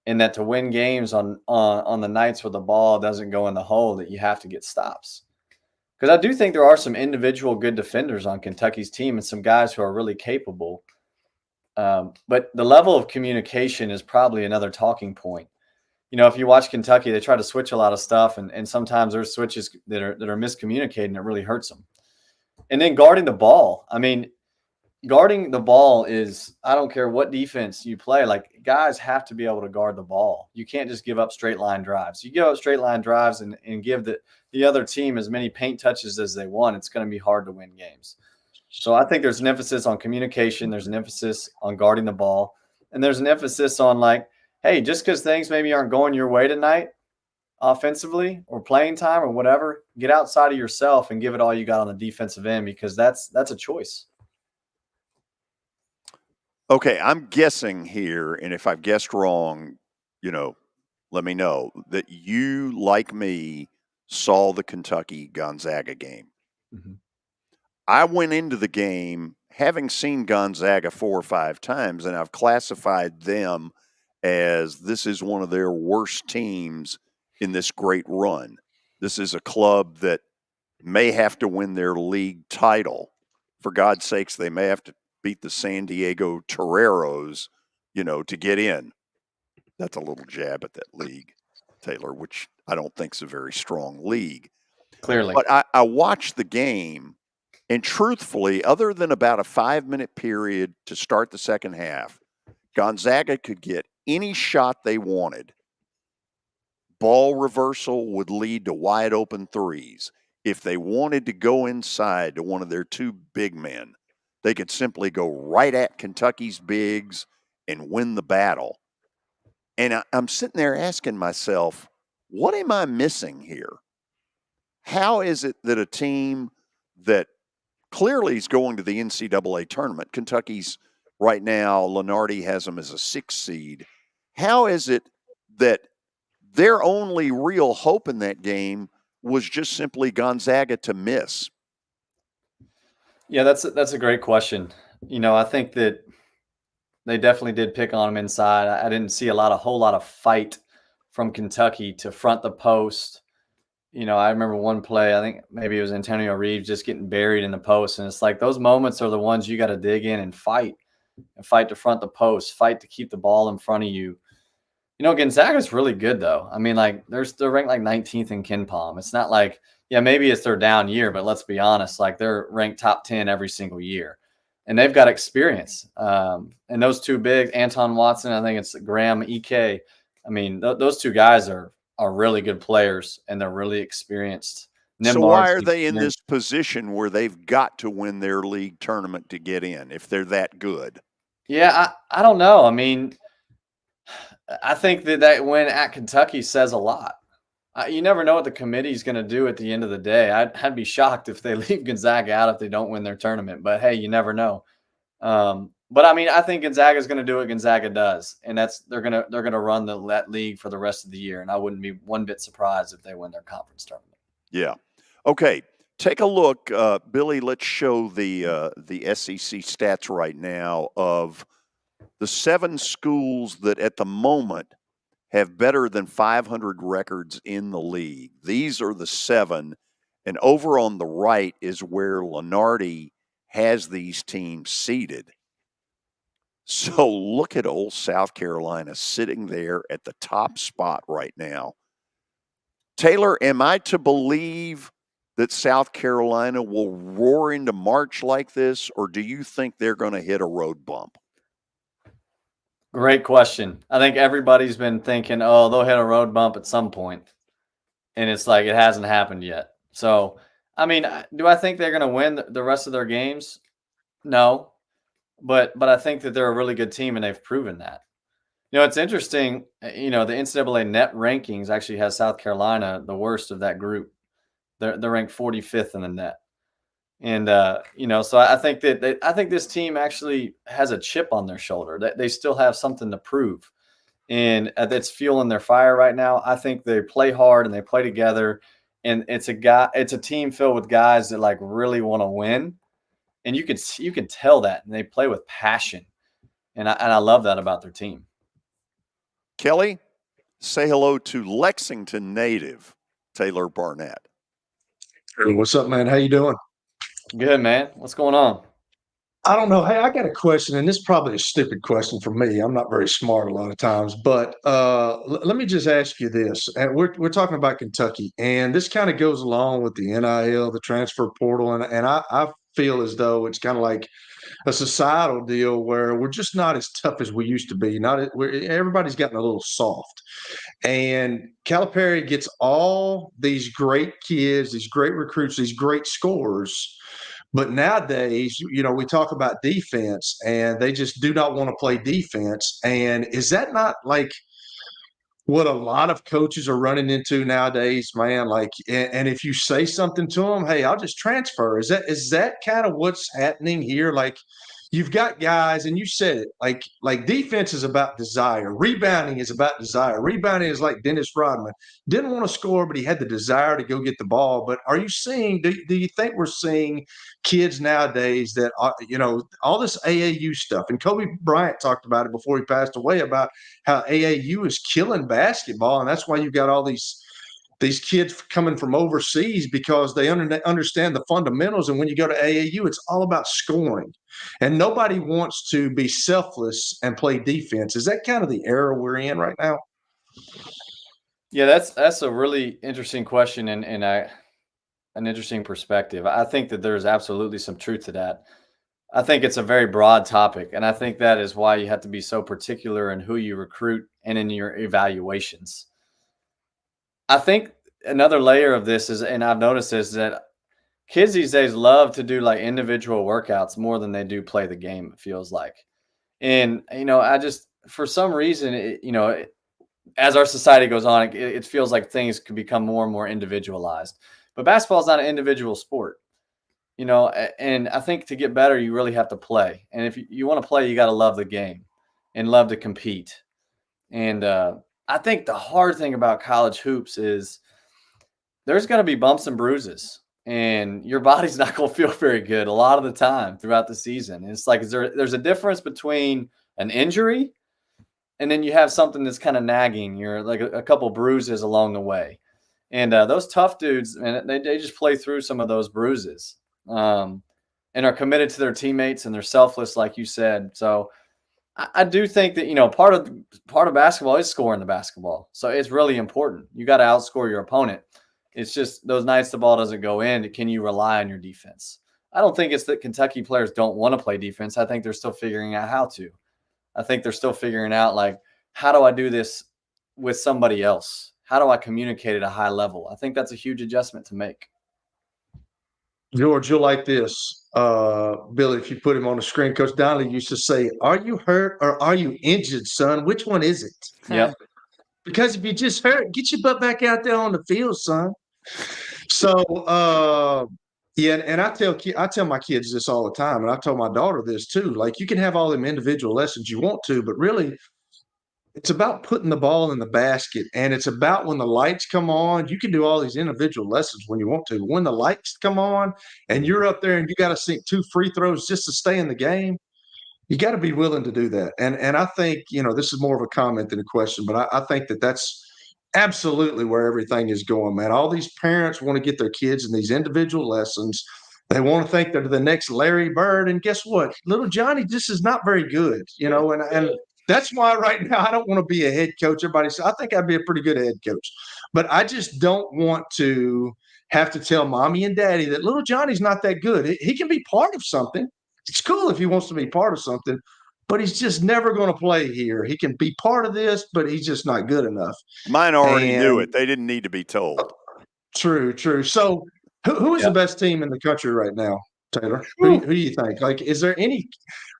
and that to win games on the nights where the ball doesn't go in the hole, that you have to get stops. Because I do think there are some individual good defenders on Kentucky's team and some guys who are really capable. But the level of communication is probably another talking point. If you watch Kentucky, they try to switch a lot of stuff, and sometimes there's switches that are miscommunicated, and it really hurts them. And then guarding the ball. I mean, guarding the ball is, I don't care what defense you play, like, guys have to be able to guard the ball. You can't just give up straight line drives. You give up straight line drives and give the other team as many paint touches as they want, it's going to be hard to win games. So I think there's an emphasis on communication. There's an emphasis on guarding the ball. And there's an emphasis on, like, hey, just because things maybe aren't going your way tonight offensively or playing time or whatever, get outside of yourself and give it all you got on the defensive end, because that's a choice.
Okay, I'm guessing here, and if I've guessed wrong, let me know, that you, like me, saw the Kentucky-Gonzaga game.
Mm-hmm.
I went into the game having seen Gonzaga 4 or 5 times, and I've classified them as this is one of their worst teams in this great run. This is a club that may have to win their league title. For God's sakes, they may have to beat the San Diego Toreros, to get in. That's a little jab at that league, Taylor, which I don't think is a very strong league.
Clearly.
But I watched the game, and truthfully, other than about a 5-minute period to start the second half, Gonzaga could get any shot they wanted. Ball reversal would lead to wide open threes. If they wanted to go inside to one of their 2 big men, they could simply go right at Kentucky's bigs and win the battle. And I'm sitting there asking myself, what am I missing here? How is it that a team that clearly is going to the NCAA tournament, Kentucky's right now, Lenardi has them as a 6 seed. How is it that their only real hope in that game was just simply Gonzaga to miss?
Yeah, that's a great question. I think that they definitely did pick on them inside. I didn't see a whole lot of fight from Kentucky to front the post. I remember one play, I think maybe it was Antonio Reeves just getting buried in the post. And it's like those moments are the ones you got to dig in and fight to front the post, fight to keep the ball in front of you. Gonzaga's really good, though. I mean, like, they're ranked like 19th in KenPom. It's not like yeah, maybe it's their down year, but let's be honest, like they're ranked top 10 every single year. And they've got experience. And those two big, Anton Watson, I think it's Graham Ike. I mean, those two guys are really good players, and they're really experienced.
So why are they in this position where they've got to win their league tournament to get in if they're that good?
Yeah, I don't know. I mean, I think that win at Kentucky says a lot. You never know what the committee's going to do at the end of the day. I'd be shocked if they leave Gonzaga out if they don't win their tournament. But hey, you never know. But I mean, I think Gonzaga is going to do what Gonzaga does, and they're gonna run that league for the rest of the year. And I wouldn't be one bit surprised if they win their conference tournament.
Yeah. Okay. Take a look, Billy. Let's show the SEC stats right now of the 7 schools that at the moment have better than 500 records in the league. These are the 7. And over on the right is where Lunardi has these teams seated. So look at old South Carolina sitting there at the top spot right now. Taylor, am I to believe that South Carolina will roar into March like this, or do you think they're going to hit a road bump?
Great question. I think everybody's been thinking, oh, they'll hit a road bump at some point. And it's like it hasn't happened yet. So, I mean, do I think they're going to win the rest of their games? No. But I think that they're a really good team, and they've proven that. You know, it's interesting, the NCAA net rankings actually has South Carolina the worst of that group. They're ranked 45th in the net. And, so I think I think this team actually has a chip on their shoulder. They still have something to prove. And that's fueling their fire right now. I think they play hard and they play together. And it's a team filled with guys that like really want to win. And you can tell that. And they play with passion. And I love that about their team.
Kelly, say hello to Lexington native Taylor Barnette.
Hey, what's up, man? How you doing?
Good, man. What's going on?
I don't know. Hey, I got a question, and this is probably a stupid question for me. I'm not very smart a lot of times, but let me just ask you this. And we're talking about Kentucky, and this kind of goes along with the NIL, the transfer portal, and I feel as though it's kind of like a societal deal where we're just not as tough as we used to be. Everybody's gotten a little soft. And Calipari gets all these great kids, these great recruits, these great scorers. But nowadays, we talk about defense, and they just do not want to play defense. And is that not like what a lot of coaches are running into nowadays, man? Like, and if you say something to them, hey, I'll just transfer. Is that kind of what's happening here? Like, you've got guys, and you said it, like defense is about desire. Rebounding is about desire. Rebounding is like Dennis Rodman. Didn't want to score, but he had the desire to go get the ball. But are you seeing, do you think we're seeing kids nowadays that, all this AAU stuff? And Kobe Bryant talked about it before he passed away about how AAU is killing basketball. And that's why you've got all these kids coming from overseas because they understand the fundamentals. And when you go to AAU, it's all about scoring. And nobody wants to be selfless and play defense. Is that kind of the era we're in right now?
Yeah, that's a really interesting question and an interesting perspective. I think that there's absolutely some truth to that. I think it's a very broad topic, and I think that is why you have to be so particular in who you recruit and in your evaluations. I think another layer of this is, and I've noticed this, that kids these days love to do like individual workouts more than they do play the game, it feels like. And, for some reason, as our society goes on, it feels like things could become more and more individualized. But basketball is not an individual sport, and I think to get better, you really have to play. And if you want to play, you got to love the game and love to compete. And I think the hard thing about college hoops is there's going to be bumps and bruises, and your body's not going to feel very good a lot of the time throughout the season. And it's like there's a difference between an injury and then you have something that's kind of nagging. You're like a couple bruises along the way. And those tough dudes, man, they just play through some of those bruises and are committed to their teammates, and they're selfless, like you said. So I do think that, part of basketball is scoring the basketball. So it's really important. You got to outscore your opponent. It's just those nights the ball doesn't go in, can you rely on your defense? I don't think it's that Kentucky players don't want to play defense. I think they're still figuring out how to. I think they're still figuring out, like, how do I do this with somebody else? How do I communicate at a high level? I think that's a huge adjustment to make.
George, you'll like this. Billy, if you put him on the screen, Coach Donnelly used to say, "Are you hurt or are you injured, son? Which one is it?"
Yep.
Because if you just hurt, get your butt back out there on the field, son. So, yeah, and I tell my kids this all the time, and I told my daughter this too. Like, you can have all them individual lessons you want to, but really, it's about putting the ball in the basket, and it's about when the lights come on. You can do all these individual lessons when you want to. When the lights come on and you're up there and you got to sink 2 free throws just to stay in the game, you got to be willing to do that. And I think, this is more of a comment than a question, but I think that's absolutely where everything is going, man. All these parents want to get their kids in these individual lessons. They want to think they're the next Larry Bird. And guess what? Little Johnny just is not very good, and that's why right now I don't want to be a head coach. Everybody says, I think I'd be a pretty good head coach. But I just don't want to have to tell mommy and daddy that little Johnny's not that good. He can be part of something. It's cool if he wants to be part of something, but he's just never going to play here. He can be part of this, but he's just not good enough.
Mine already knew it. They didn't need to be told.
True. So who is the best team in the country right now, Taylor? Who do you think? Like, is there any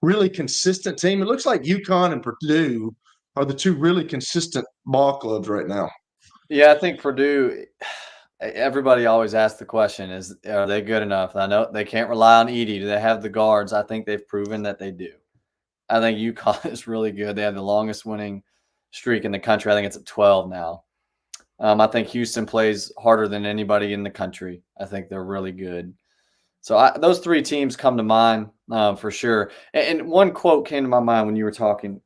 really consistent team? It looks like UConn and Purdue are the 2 really consistent ball clubs right now.
Yeah, I think Purdue, everybody always asks the question, are they good enough? I know they can't rely on Edey. Do they have the guards? I think they've proven that they do. I think UConn is really good. They have the longest winning streak in the country. I think it's at 12 now. I think Houston plays harder than anybody in the country. I think they're really good. So those 3 teams come to mind for sure. And one quote came to my mind when you were talking.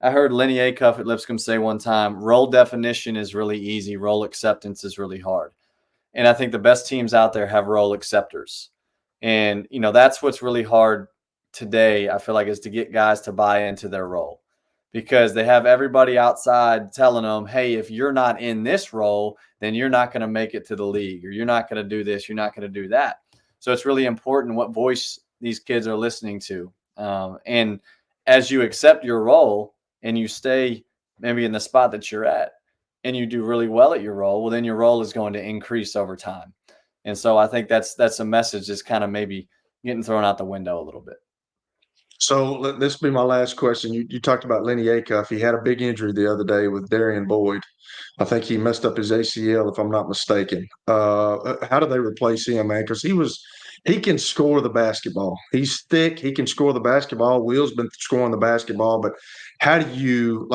I heard Lenny Acuff at Lipscomb say one time, role definition is really easy. Role acceptance is really hard. And I think the best teams out there have role acceptors. And, that's what's really hard today, I feel like, is to get guys to buy into their role, because they have everybody outside telling them, hey, if you're not in this role, then you're not going to make it to the league, or you're not going to do this, you're not going to do that. So it's really important what voice these kids are listening to. And as you accept your role and you stay maybe in the spot that you're at and you do really well at your role, well, then your role is going to increase over time. And so I think that's a message that's kind of maybe getting thrown out the window a little bit.
So this will be my last question. You talked about Lenny Acuff. He had a big injury the other day with Darian Boyd. I think he messed up his ACL, if I'm not mistaken. How do they replace him, man? Because he can score the basketball. He's thick. He can score the basketball. Will's been scoring the basketball. But how do you,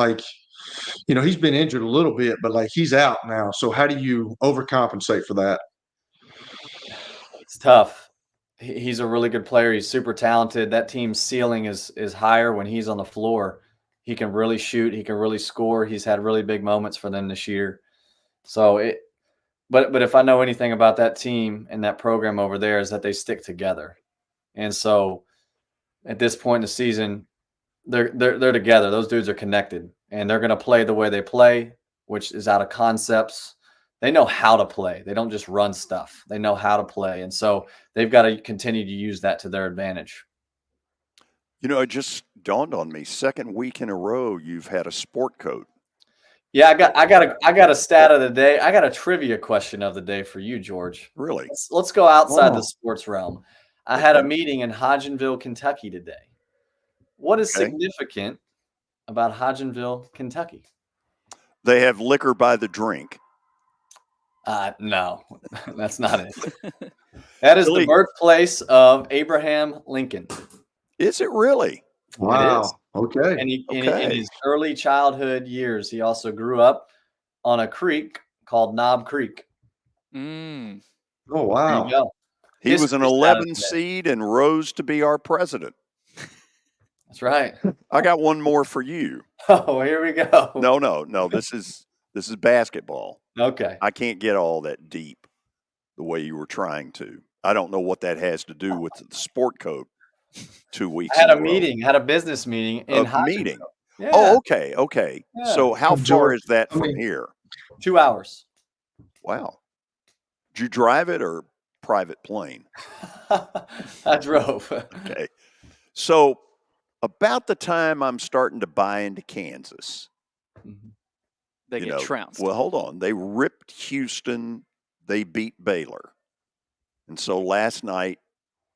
he's been injured a little bit, but he's out now. So how do you overcompensate for that?
It's tough. He's a really good player. He's super talented. That team's ceiling is higher when he's on the floor. He can really shoot. He can really score. He's had really big moments for them this year. So but if I know anything about that team and that program over there, is that they stick together. And so at this point in the season, they're together. Those dudes are connected, and they're going to play the way they play, which is out of concepts. They know how to play. They don't just run stuff. They know how to play. And so they've got to continue to use that to their advantage.
It just dawned on me, 2nd week in a row you've had a sport coat.
Yeah, I got a stat of the day. I got a trivia question of the day for you, George.
Really?
Let's go outside the sports realm. I had a meeting in Hodgenville, Kentucky today. What is significant about Hodgenville, Kentucky?
They have liquor by the drink.
No, that's not it. That is the birthplace of Abraham Lincoln.
Is it really?
Wow.
It is.
Okay.
And in his early childhood years, he also grew up on a creek called Knob Creek.
Oh, wow.
There you go.
He was an 11 seed and rose to be our president.
That's right.
I got one more for you.
Oh, here we go.
No. This is basketball.
Okay.
I can't get all that deep the way you were trying to. I don't know what that has to do with the sport coat 2 weeks
I had
in
a meeting, had a business meeting in
meeting.
Yeah.
Oh, okay.
Yeah.
So how far is that from here?
2 hours.
Wow. Did you drive it or private plane?
I drove.
Okay. So about the time I'm starting to buy into Kansas,
they get trounced.
Well, hold on. They ripped Houston. They beat Baylor. And so last night,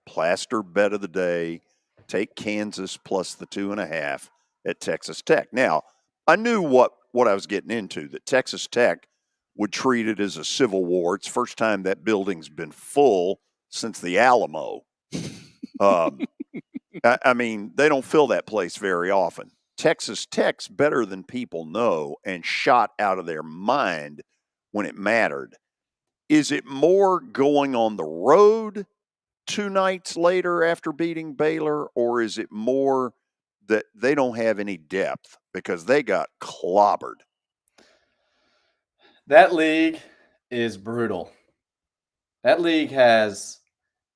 plaster bet of the day, take Kansas plus the 2.5 at Texas Tech. Now, I knew what I was getting into, that Texas Tech would treat it as a civil war. It's the first time that building's been full since the Alamo. I mean, they don't fill that place very often. Texas Tech's better than people know and shot out of their mind when it mattered. Is it more going on the road 2 nights later after beating Baylor, or is it more that they don't have any depth because they got clobbered?
That league is brutal. That league has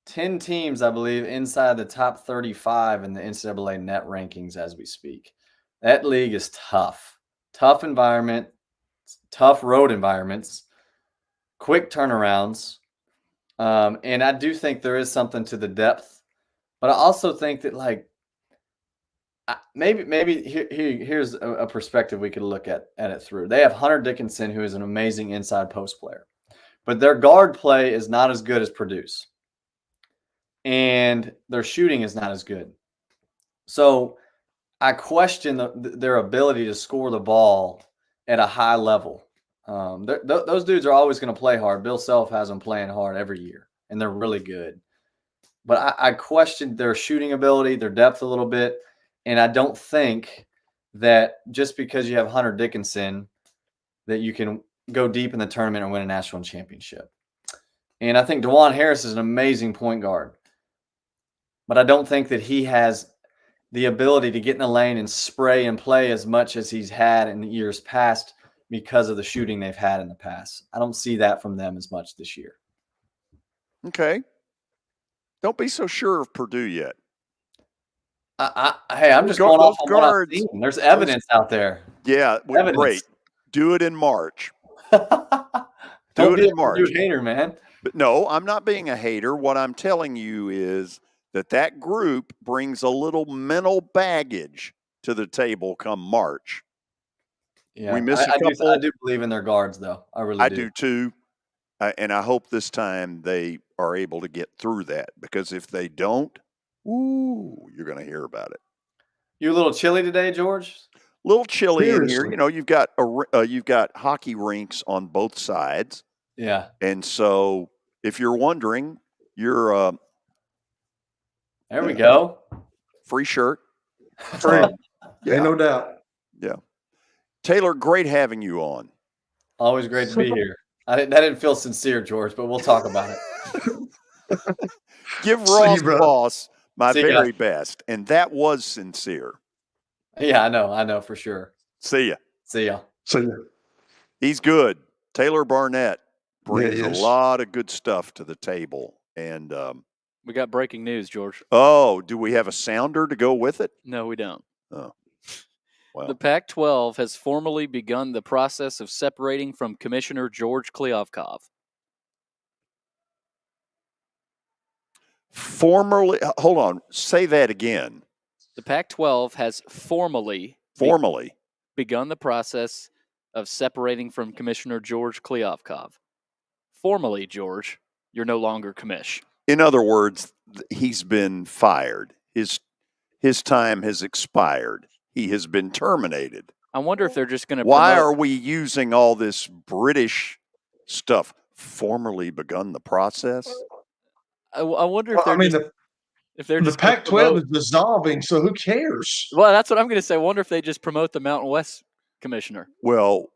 10 teams, I believe, inside the top 35 in the NCAA net rankings as we speak. That league is tough. Tough environment, tough road environments, quick turnarounds. And I do think there is something to the depth. But I also think that, like, maybe here's a perspective we could look at it through. They have Hunter Dickinson, who is an amazing inside post player. But their guard play is not as good as Purdue's. And their shooting is not as good. So I question their ability to score the ball at a high level. Those dudes are always going to play hard. Bill Self has them playing hard every year, and they're really good. But I question their shooting ability, their depth a little bit, and I don't think that just because you have Hunter Dickinson that you can go deep in the tournament and win a national championship. And I think DeJuan Harris is an amazing point guard. But I don't think that he has the ability to get in the lane and spray and play as much as he's had in the years past because of the shooting they've had in the past. I don't see that from them as much this year.
Okay. Don't be so sure of Purdue yet.
Hey, I'm just going off on what I've seen. There's evidence out there.
Yeah, great. Do it in March.
Don't be a Purdue hater, man.
But no, I'm not being a hater. What I'm telling you is that group brings a little mental baggage to the table come March.
Yeah, we miss a couple. I do believe in their guards, though. I really do.
I do too. And I hope this time they are able to get through that, because if they don't, you're going to hear about it.
You a little chilly today, George?
A little chilly in here. You know, you've got hockey rinks on both sides.
Yeah.
And so if you're wondering, you're
there we go.
Free shirt.
Free. Yeah, no doubt.
Yeah. Taylor, great having you on.
Always great to be here. That didn't feel sincere, George, but we'll talk about it.
Give Ross Boss my very best. And that was sincere.
Yeah, I know for sure.
See ya.
See ya.
He's good. Taylor Barnette brings a lot of good stuff to the table. And
we got breaking news, George.
Oh, do we have a sounder to go with it?
No, we don't.
Oh. Well.
The Pac-12 has formally begun the process of separating from Commissioner George Kliavkoff.
Formally, hold on, say that again.
The Pac-12 has formally begun the process of separating from Commissioner George Kliavkoff. Formally, George, you're no longer commish.
In other words, he's been fired. His time has expired. He has been terminated.
I wonder if they're just going to.
Why are we using all this British stuff? Formally begun the process.
I wonder if they're
the Pac-12 is dissolving, so who cares?
Well, that's what I'm going to say. I wonder if they just promote the Mountain West commissioner.
Well,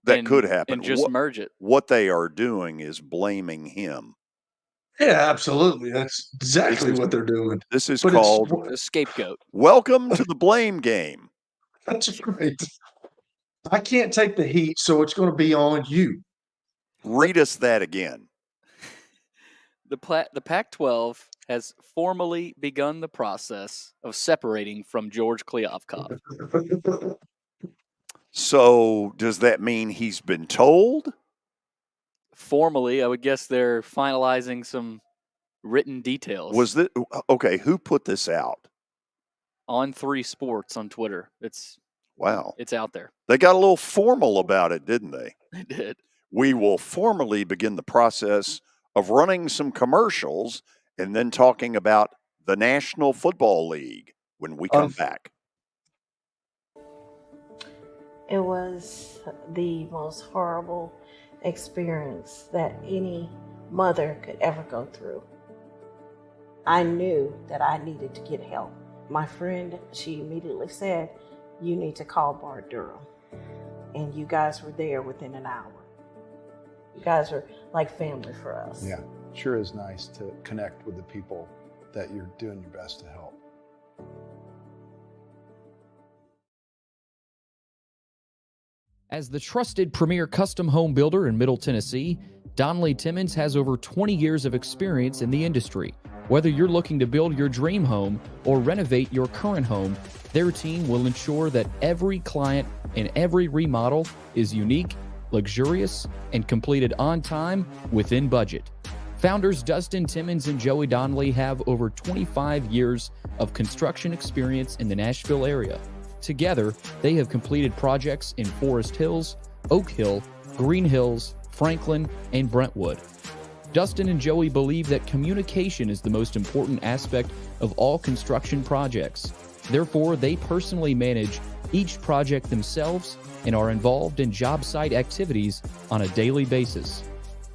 that could happen.
And just merge it.
What they are doing is blaming him.
Yeah, absolutely. That's exactly what they're doing.
This is called
a scapegoat.
Welcome to the blame game.
That's great. I can't take the heat, so it's going to be on you.
Read us that again.
The Pac-12 has formally begun the process of separating from George Kliavkoff.
So does that mean he's been told?
formally, I would guess they're finalizing some written details.
Was this okay? Who put this out?
On 3 Sports on Twitter. It's out there.
They got a little formal about it, didn't they?
They did.
We will formally begin the process of running some commercials and then talking about the National Football League when we come back.
It was the most horrible experience that any mother could ever go through. I knew that I needed to get help. My friend, she immediately said, "You need to call Bart Durham." And you guys were there within an hour. You guys are like family for us.
Yeah, sure is nice to connect with the people that you're doing your best to help.
As the trusted premier custom home builder in Middle Tennessee, Donnelly Timmons has over 20 years of experience in the industry. Whether you're looking to build your dream home or renovate your current home, their team will ensure that every client and every remodel is unique, luxurious, and completed on time within budget. Founders Dustin Timmons and Joey Donnelly have over 25 years of construction experience in the Nashville area. Together, they have completed projects in Forest Hills, Oak Hill, Green Hills, Franklin, and Brentwood. Dustin and Joey believe that communication is the most important aspect of all construction projects. Therefore, they personally manage each project themselves and are involved in job site activities on a daily basis.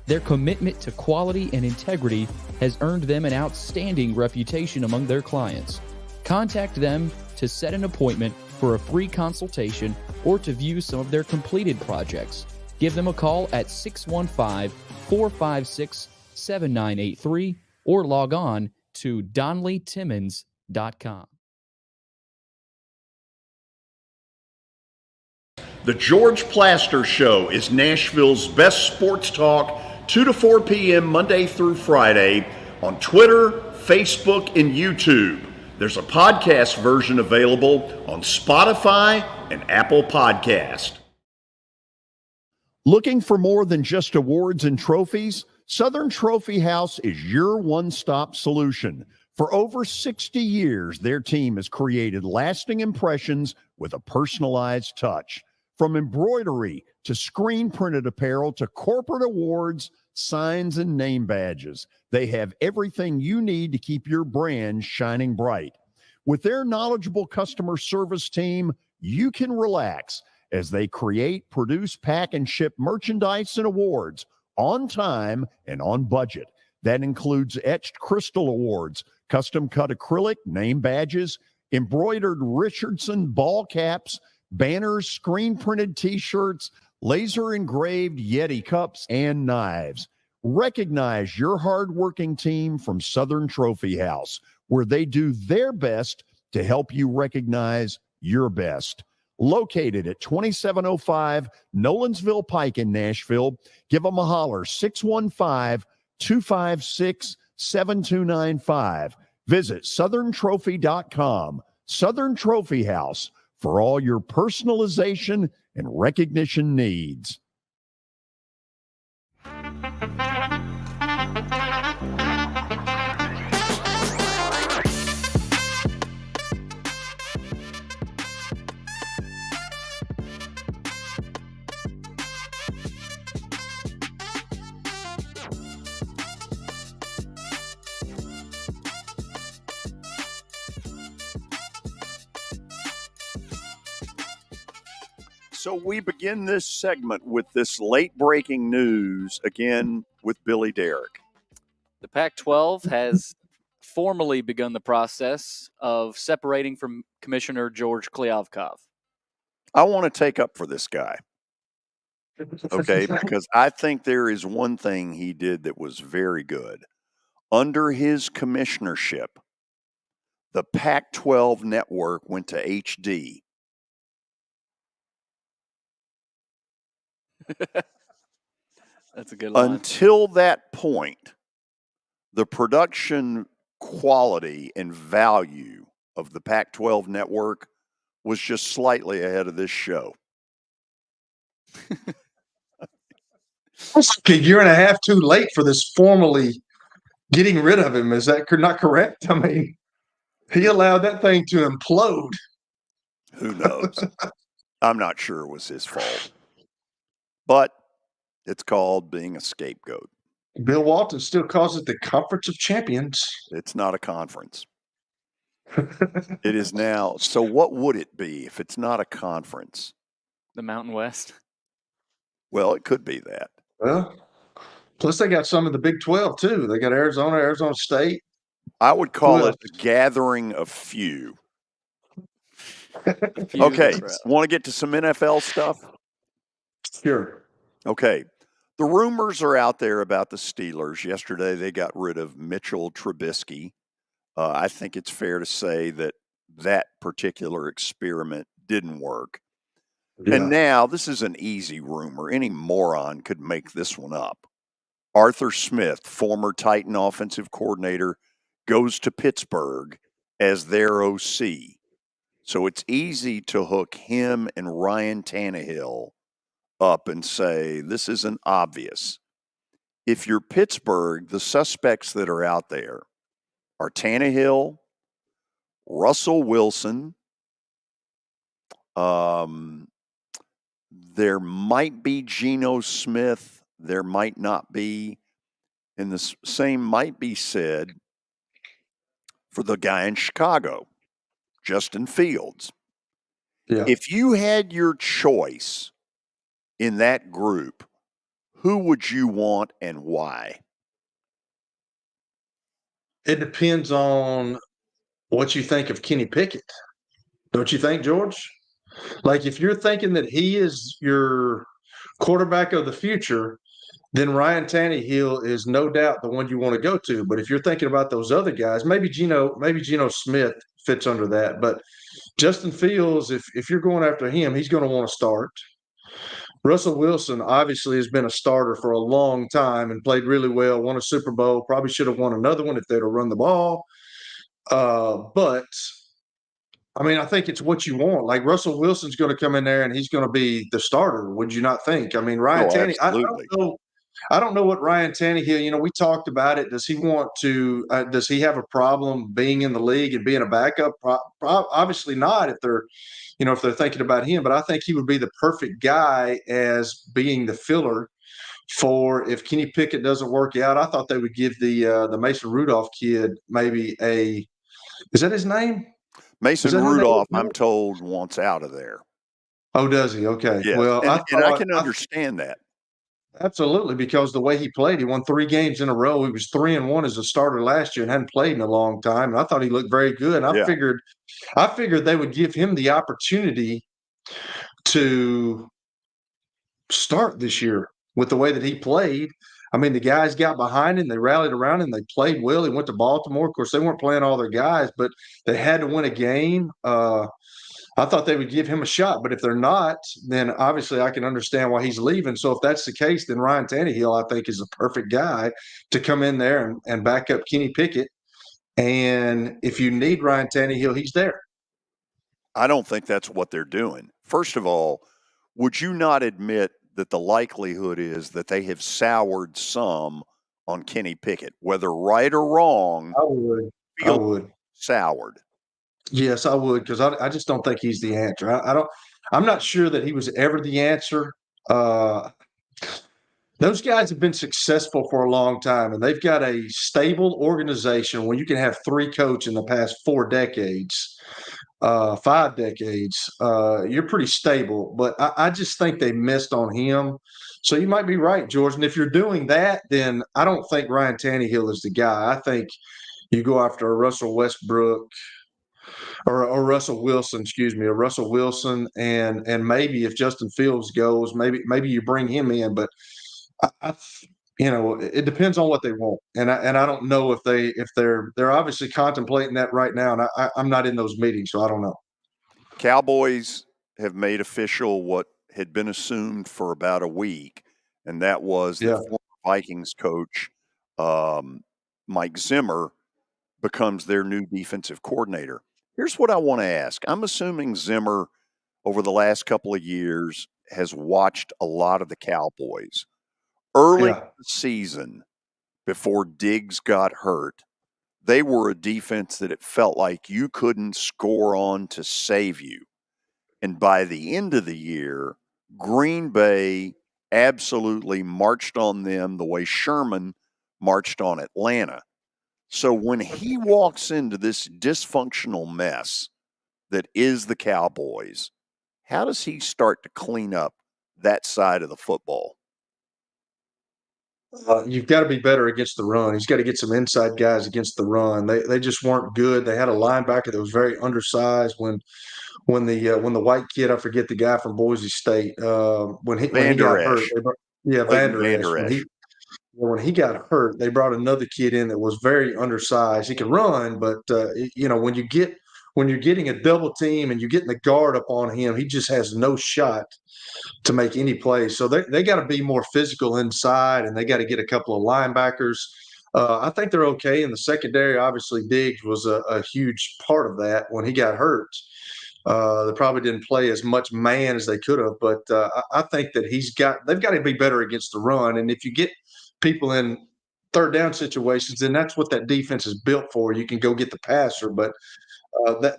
Their commitment to quality and integrity has earned them an outstanding reputation among their clients. Contact them to set an appointment for a free consultation or to view some of their completed projects. Give them a call at 615-456-7983 or log on to DonnellyTimmons.com.
The George Plaster Show is Nashville's best sports talk, 2 to 4 p.m. Monday through Friday on Twitter, Facebook, and YouTube. There's a podcast version available on Spotify and Apple Podcast.
Looking for more than just awards and trophies? Southern Trophy House is your one-stop solution. For over 60 years, their team has created lasting impressions with a personalized touch. From embroidery to screen-printed apparel to corporate awards, signs, and name badges, they have everything you need to keep your brand shining bright. With their knowledgeable customer service team, you can relax as they create, produce, pack, and ship merchandise and awards on time and on budget. That includes etched crystal awards, custom-cut acrylic, name badges, embroidered Richardson ball caps, banners, screen-printed T-shirts, laser-engraved Yeti cups, and knives. Recognize your hard-working team from Southern Trophy House, where they do their best to help you recognize your best. Located at 2705 Nolensville Pike in Nashville, give them a holler, 615-256-7295. Visit southerntrophy.com. Southern Trophy House, for all your personalization and recognition needs.
So we begin this segment with this late-breaking news, again, with Billy Derrick.
The Pac-12 has formally begun the process of separating from Commissioner George Kliavkoff.
I want to take up for this guy, okay, because I think there is one thing he did that was very good. Under his commissionership, the Pac-12 network went to HD.
That's a good line.
Until that point, the production quality and value of the Pac-12 network was just slightly ahead of this show.
It's like a year and a half too late for this formally getting rid of him. Is that not correct? I mean, he allowed that thing to implode.
Who knows? I'm not sure it was his fault. But it's called being a scapegoat.
Bill Walton still calls it the Conference of Champions.
It's not a conference. It is now. So what would it be if it's not a conference?
The Mountain West?
Well, it could be that.
Well, plus they got some of the Big 12 too. They got Arizona State.
I would call it a gathering of few. Okay, want to get to some NFL stuff?
Sure.
Okay. The rumors are out there about the Steelers. Yesterday, they got rid of Mitchell Trubisky. I think it's fair to say that that particular experiment didn't work. Yeah. And now, this is an easy rumor. Any moron could make this one up. Arthur Smith, former Titan offensive coordinator, goes to Pittsburgh as their OC. So it's easy to hook him and Ryan Tannehill up and say, this isn't obvious. If you're Pittsburgh, the suspects that are out there are Tannehill, Russell Wilson. There might be Geno Smith. There might not be. And the same might be said for the guy in Chicago, Justin Fields.
Yeah.
If you had your choice in that group, who would you want and why?
It depends on what you think of Kenny Pickett. Don't you think, George? Like, if you're thinking that he is your quarterback of the future, then Ryan Tannehill is no doubt the one you want to go to. But if you're thinking about those other guys, maybe Geno Smith fits under that. But Justin Fields, if you're going after him, he's going to want to start. Russell Wilson obviously has been a starter for a long time and played really well, won a Super Bowl, probably should have won another one if they'd have run the ball. But I mean, I think it's what you want. Like, Russell Wilson's going to come in there and he's going to be the starter. Would you not think? I mean, Ryan Tannehill, I don't know what Ryan Tannehill, we talked about it. Does he want to, does he have a problem being in the league and being a backup? Obviously not if they're thinking about him, but I think he would be the perfect guy as being the filler for if Kenny Pickett doesn't work out. I thought they would give the Mason Rudolph kid maybe is that his name?
Mason Rudolph, I'm told, wants out of there.
Oh, does he? Okay.
Yes.
Well,
I can understand that.
Absolutely, because the way he played, he won 3 games in a row. He was 3-1 as a starter last year and hadn't played in a long time. And I thought he looked very good. And I figured they would give him the opportunity to start this year with the way that he played. I mean, the guys got behind him. They rallied around him. They played well. He went to Baltimore. Of course, they weren't playing all their guys, but they had to win a game. I thought they would give him a shot, but if they're not, then obviously I can understand why he's leaving. So if that's the case, then Ryan Tannehill, I think, is the perfect guy to come in there and back up Kenny Pickett. And if you need Ryan Tannehill, he's there.
I don't think that's what they're doing. First of all, would you not admit that the likelihood is that they have soured some on Kenny Pickett, whether right or wrong?
I would.
Soured.
Yes, I would, because I just don't think he's the answer. I'm not sure that he was ever the answer. Those guys have been successful for a long time, and they've got a stable organization where you can have 3 coaches in the past 4 decades, 5 decades. You're pretty stable, but I just think they missed on him. So you might be right, George. And if you're doing that, then I don't think Ryan Tannehill is the guy. I think you go after a Russell Westbrook, or Russell Wilson, a Russell Wilson, and maybe if Justin Fields goes, maybe you bring him in. But it depends on what they want, and I don't know if they're obviously contemplating that right now, and I'm not in those meetings, so I don't know.
Cowboys have made official what had been assumed for about a week, and that was the former Vikings coach Mike Zimmer becomes their new defensive coordinator. Here's what I want to ask. I'm assuming Zimmer, over the last couple of years, has watched a lot of the Cowboys. Early in the season, before Diggs got hurt, they were a defense that it felt like you couldn't score on to save you. And by the end of the year, Green Bay absolutely marched on them the way Sherman marched on Atlanta. So when he walks into this dysfunctional mess that is the Cowboys, how does he start to clean up that side of the football?
You've got to be better against the run. He's got to get some inside guys against the run. They just weren't good. They had a linebacker that was very undersized when the white kid, I forget the guy from Boise State, when he got hurt. Vander Esch. When he got hurt, they brought another kid in that was very undersized. He could run, but when you're getting a double team and you're getting the guard up on him, he just has no shot to make any plays. So they got to be more physical inside, and they got to get a couple of linebackers. I think they're okay in the secondary. Obviously, Diggs was a huge part of that when he got hurt. They probably didn't play as much man as they could have, but I think that they've got to be better against the run. And if you get people in third down situations, then that's what that defense is built for. You can go get the passer, but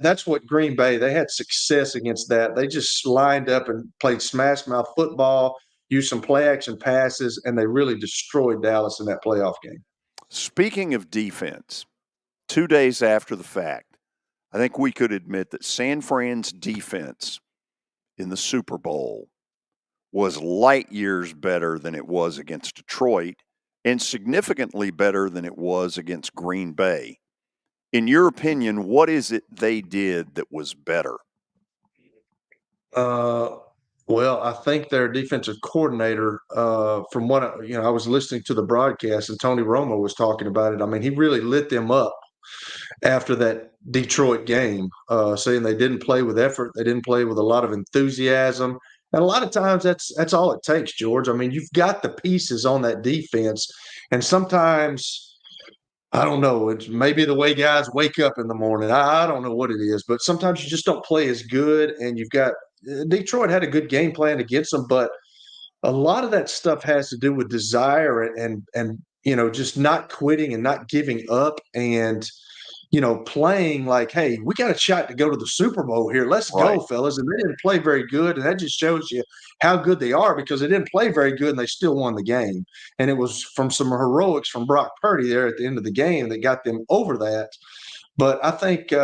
that's what Green Bay, they had success against that. They just lined up and played smash mouth football, used some play action passes, and they really destroyed Dallas in that playoff game.
Speaking of defense, 2 days after the fact, I think we could admit that San Fran's defense in the Super Bowl was light years better than it was against Detroit and significantly better than it was against Green Bay. In your opinion, what is it they did that was better?
Well, I think their defensive coordinator, from what I was listening to the broadcast, and Tony Romo was talking about it. I mean, he really lit them up after that Detroit game, saying they didn't play with effort, they didn't play with a lot of enthusiasm, and a lot of times that's all it takes, George. I mean, you've got the pieces on that defense, and sometimes. I don't know. It's maybe the way guys wake up in the morning. I don't know what it is, but sometimes you just don't play as good. And you've got Detroit had a good game plan against them, but a lot of that stuff has to do with desire and just not quitting and not giving up and playing like, hey, we got a shot to go to the Super Bowl here. Let's go, fellas. And they didn't play very good. And that just shows you how good they are because they didn't play very good and they still won the game. And it was from some heroics from Brock Purdy there at the end of the game that got them over that. But I think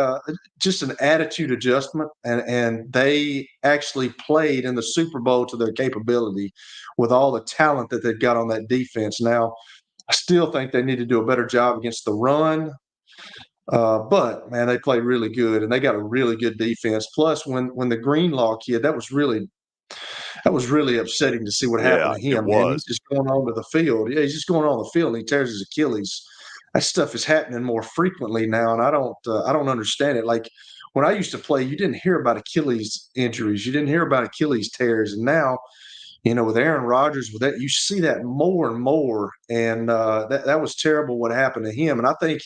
just an attitude adjustment, and they actually played in the Super Bowl to their capability with all the talent that they've got on that defense. Now, I still think they need to do a better job against the run. But man, they play really good, and they got a really good defense. Plus, when the Greenlaw kid, that was really upsetting to see what happened to him. Man, he's just going on to the field. Yeah, he's just going on the field, and he tears his Achilles. That stuff is happening more frequently now, and I don't understand it. Like when I used to play, you didn't hear about Achilles injuries, you didn't hear about Achilles tears, and now. With Aaron Rodgers, with that, you see that more and more, and that was terrible what happened to him. And I think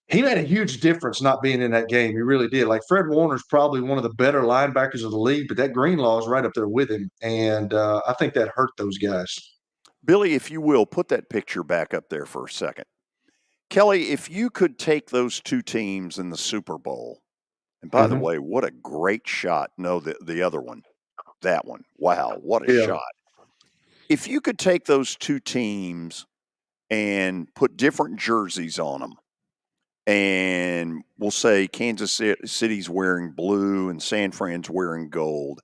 he made a huge difference not being in that game. He really did. Like Fred Warner's probably one of the better linebackers of the league, but that Greenlaw is right up there with him, and I think that hurt those guys.
Billy, if you will, put that picture back up there for a second. Kelly, if you could take those two teams in the Super Bowl, and by the way, what a great shot. No, the other one. That one. Wow, what a shot. If you could take those two teams and put different jerseys on them, and we'll say Kansas City's wearing blue and San Fran's wearing gold,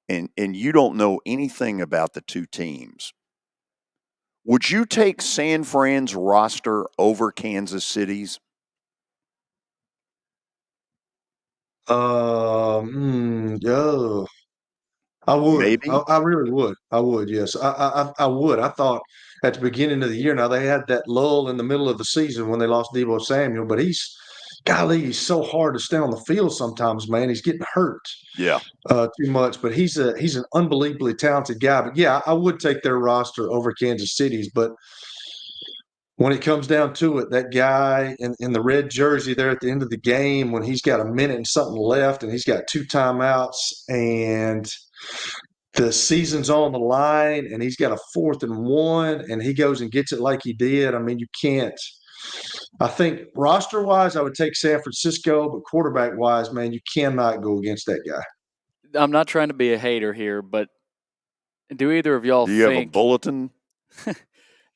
and you don't know anything about the two teams, would you take San Fran's roster over Kansas City's?
Yeah. I would.
Maybe.
I really would. I would. Yes, I would. I thought at the beginning of the year. Now they had that lull in the middle of the season when they lost Deebo Samuel, but he's so hard to stay on the field sometimes, man. He's getting hurt.
Yeah.
Too much. But he's an unbelievably talented guy. But yeah, I would take their roster over Kansas City's. But when it comes down to it, that guy in the red jersey there at the end of the game, when he's got a minute and something left and he's got 2 timeouts and the season's on the line and he's got a 4th and 1 and he goes and gets it like he did, I mean, you can't. I think roster-wise, I would take San Francisco, but quarterback-wise, man, you cannot go against that guy.
I'm not trying to be a hater here, but do either of y'all
think – Do you have a bulletin?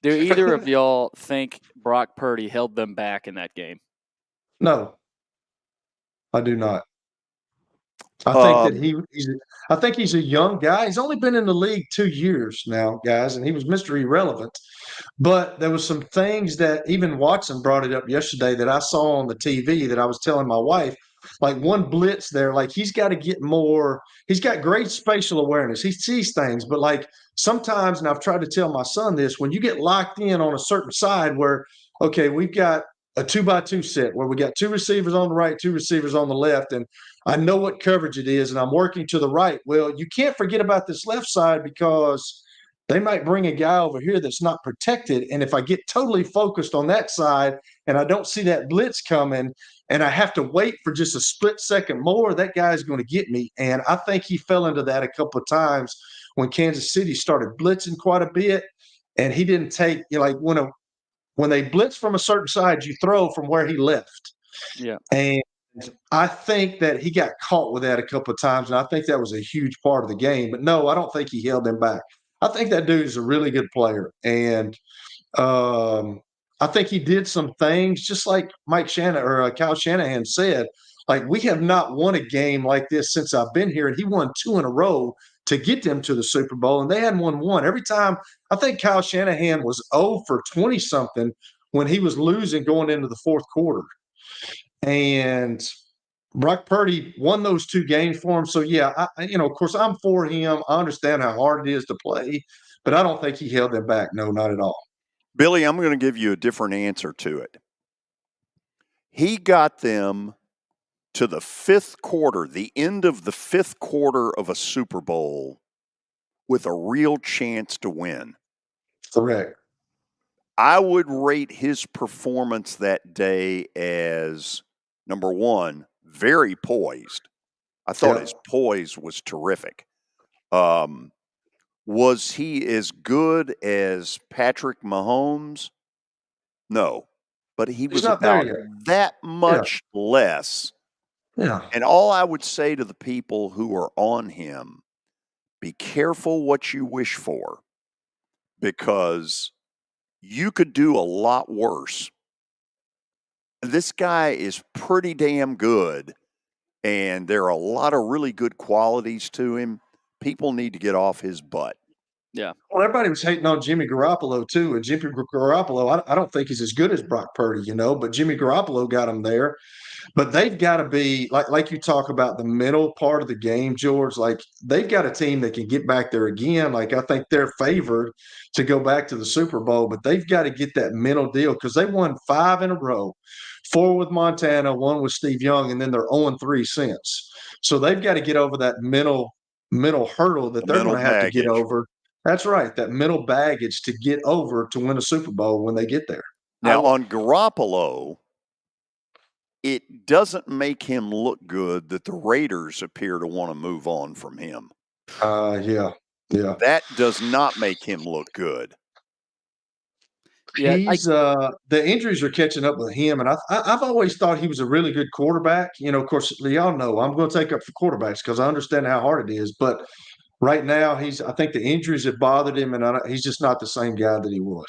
Do either of y'all think Brock Purdy held them back in that game?
No, I do not. I think I think he's a young guy. He's only been in the league 2 years now, guys, and he was Mr. Irrelevant. But there was some things that even Watson brought it up yesterday that I saw on the TV that I was telling my wife, like one blitz there, like he's got to get more. He's got great spatial awareness. He sees things, but like sometimes, and I've tried to tell my son this, when you get locked in on a certain side where, okay, we've got a 2x2 set where we got 2 receivers on the right, 2 receivers on the left, and I know what coverage it is, and I'm working to the right. Well, you can't forget about this left side because they might bring a guy over here that's not protected. And if I get totally focused on that side and I don't see that blitz coming and I have to wait for just a split second more, that guy's going to get me. And I think he fell into that a couple of times when Kansas City started blitzing quite a bit. And he didn't take, like when they blitz from a certain side, you throw from where he left.
Yeah.
And I think that he got caught with that a couple of times. And I think that was a huge part of the game. But no, I don't think he held them back. I think that dude is a really good player. And I think he did some things just like Mike Shanahan or Kyle Shanahan said, like we have not won a game like this since I've been here. And he won 2 in a row to get them to the Super Bowl. And they hadn't won one. Every time I think Kyle Shanahan was 0 for 20 something when he was losing going into the 4th quarter. And Brock Purdy won those 2 games for him. So, yeah, of course, I'm for him. I understand how hard it is to play, but I don't think he held them back. No, not at all.
Billy, I'm going to give you a different answer to it. He got them to the 5th quarter, the end of the 5th quarter of a Super Bowl with a real chance to win.
Correct.
I would rate his performance that day as, number one, very poised. I thought his poise was terrific. Was he as good as Patrick Mahomes? No, but he was about that much less.
Yeah.
And all I would say to the people who are on him, be careful what you wish for, because you could do a lot worse. This guy is pretty damn good, and there are a lot of really good qualities to him. People need to get off his butt.
Yeah.
Well, everybody was hating on Jimmy Garoppolo, too. And Jimmy Garoppolo, I don't think he's as good as Brock Purdy, but Jimmy Garoppolo got him there. But they've got to be, like you talk about the mental part of the game, George, like they've got a team that can get back there again. Like I think they're favored to go back to the Super Bowl, but they've got to get that mental deal because they won 5 in a row, 4 with Montana, 1 with Steve Young, and then they're 0-3 since. So they've got to get over that mental hurdle that they're going to have to get over. That's right, that mental baggage to get over to win a Super Bowl when they get there.
Now, on Garoppolo, it doesn't make him look good that the Raiders appear to want to move on from him.
Yeah.
That does not make him look good.
Yeah, the injuries are catching up with him, and I've always thought he was a really good quarterback. Of course, y'all know I'm going to take up for quarterbacks because I understand how hard it is. But right now, I think the injuries have bothered him, and he's just not the same guy that he was.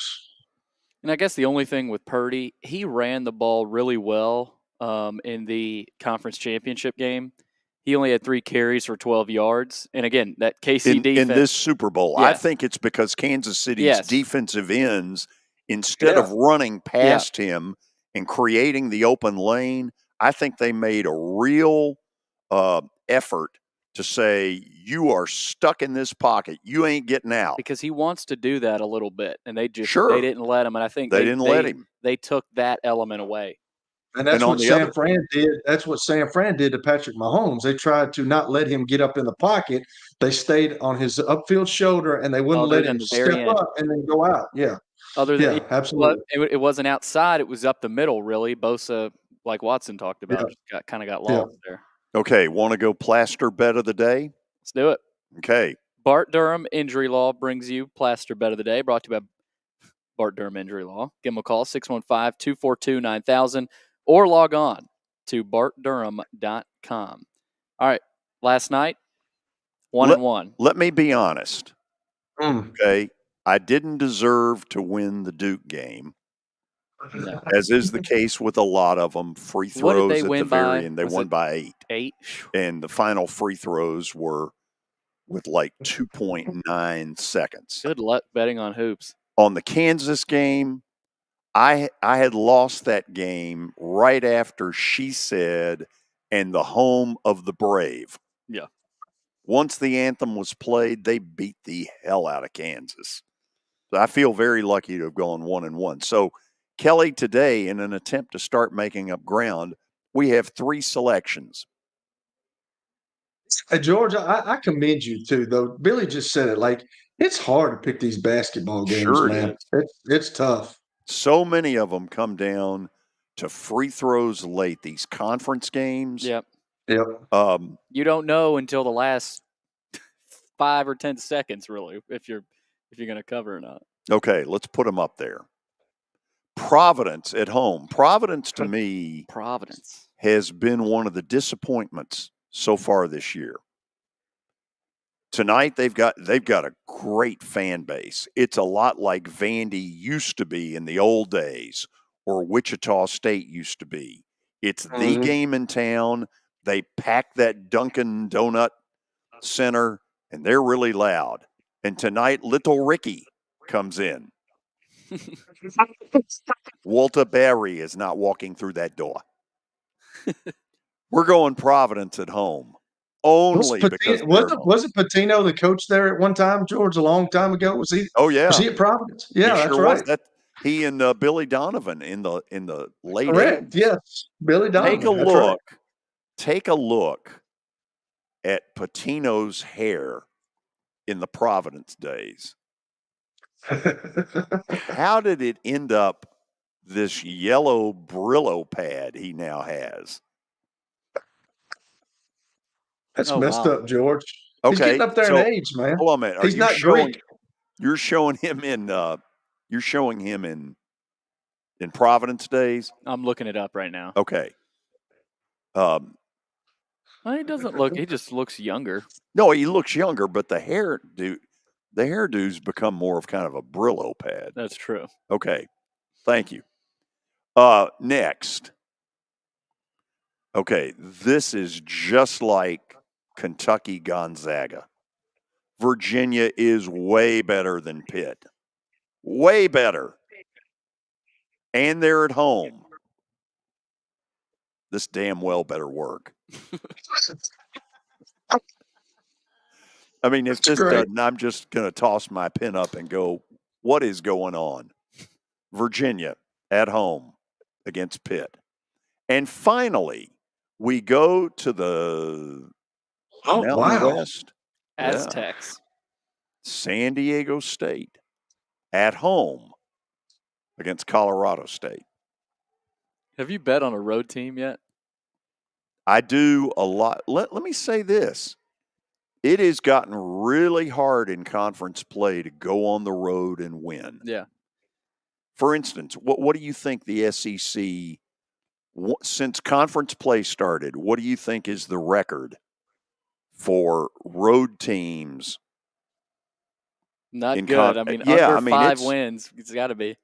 And I guess the only thing with Purdy, he ran the ball really well in the conference championship game. He only had 3 carries for 12 yards. And again, that KC defense.
In this Super Bowl, I think it's because Kansas City's defensive ends, instead of running past him and creating the open lane, I think they made a real effort to say, you are stuck in this pocket. You ain't getting out.
Because he wants to do that a little bit, and they just they didn't let him. And I think
they didn't let him.
They took that element away.
And that's what San Fran did. That's what San Fran did to Patrick Mahomes. They tried to not let him get up in the pocket. They stayed on his upfield shoulder, and they wouldn't let him step up and then go out. Yeah. Absolutely.
It wasn't outside. It was up the middle, really. Bosa, like Watson talked about, got lost there.
Okay, want to go plaster bet of the day?
Let's do it.
Okay,
Bart Durham Injury Law brings you Plaster Bet of the Day, brought to you by Bart Durham Injury Law. Give them a call, 615-242-9000, or log on to bartdurham.com. All right, last night, 1-1.
Let me be honest. Okay, I didn't deserve to win the Duke game.
No.
As is the case with a lot of them. Free throws at the very end. They won by 8.
8?
And the final free throws were with like 2.9 seconds.
Good luck betting on hoops.
On the Kansas game, I had lost that game right after She Said and the Home of the Brave.
Yeah.
Once the anthem was played, they beat the hell out of Kansas. So I feel very lucky to have gone 1-1. So, Kelly, today, in an attempt to start making up ground, we have 3 selections.
George, I commend you too, though. Billy just said it. Like, it's hard to pick these basketball games,
Sure
man.
It is.
It's tough.
So many of them come down to free throws late. These conference games.
Yep.
You
don't know until the last 5 or 10 seconds, really, if you're going to cover or not.
Okay, let's put them up there. Providence at home. Providence, to me, has been one of the disappointments so far this year. Tonight they've got a great fan base. It's a lot like Vandy used to be in the old days, or Wichita State used to be. It's the game in town. They pack that Dunkin' Donut Center, and they're really loud. And tonight, Little Ricky comes in. Walter Berry is not walking through that door. We're going Providence at home.
Wasn't Patino the coach there at one time, George, a long time ago? Was he?
Oh yeah.
Was he at Providence? Yeah, that's right.
He and Billy Donovan in the late 80s.
Yes, Billy Donovan.
Take a look at Patino's hair in the Providence days. How did it end up this yellow Brillo pad he now has?
That's messed up, George.
Okay,
he's getting up there in age, man.
Hold on a minute.
He's not Greek.
You're showing him in in Providence days.
I'm looking it up right now.
Okay.
He doesn't look. He just looks younger.
No, he looks younger, but the hairdo's become more of kind of a Brillo pad.
That's true.
Okay, thank you. Next. Okay, this is just like Kentucky Gonzaga. Virginia is way better than Pitt. Way better. And they're at home. This damn well better work. I mean, if this doesn't, I'm just going to toss my pen up and go, what is going on? Virginia at home against Pitt. And finally, we go to the Mountain West.
Aztecs.
Yeah. San Diego State at home against Colorado State.
Have you bet on a road team yet?
I do a lot. Let me say this. It has gotten really hard in conference play to go on the road and win.
Yeah.
For instance, what do you think the SEC, since conference play started, what do you think is the record for road teams?
Not good. Under 5 wins, it's got to be.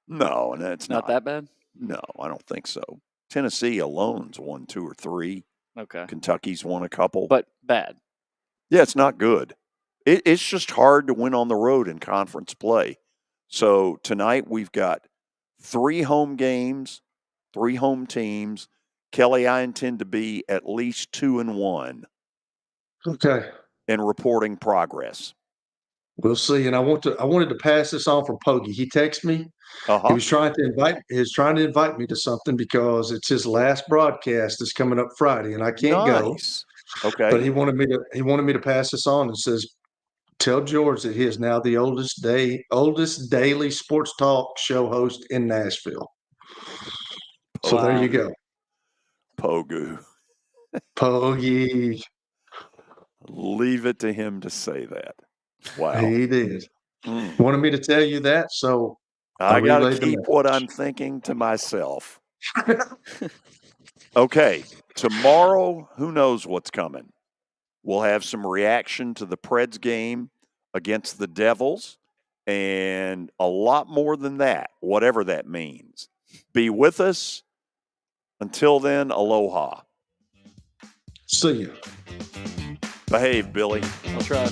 No, it's
not that bad?
No, I don't think so. Tennessee alone's won 2 or 3.
Okay.
Kentucky's won a couple.
But bad.
Yeah, it's not good. It's just hard to win on the road in conference play. So tonight we've got 3 home games, 3 home teams. Kelly, I intend to be at least 2-1.
Okay.
And reporting progress.
We'll see. And I wanted to pass this on for Pogie. He texted me. He was trying to invite me to something because it's his last broadcast that's coming up Friday, and I can't go.
Okay.
But he wanted me to pass this on and says, tell George that he is now the oldest daily sports talk show host in Nashville. So there you go.
Pogu.
Pogie.
Leave it to him to say that. Wow.
He did. Wanted me to tell you that, so
I got to keep what I'm thinking to myself. Okay, tomorrow, who knows what's coming? We'll have some reaction to the Preds game against the Devils and a lot more than that, whatever that means. Be with us. Until then, aloha.
See ya.
Behave, Billy.
I'll try.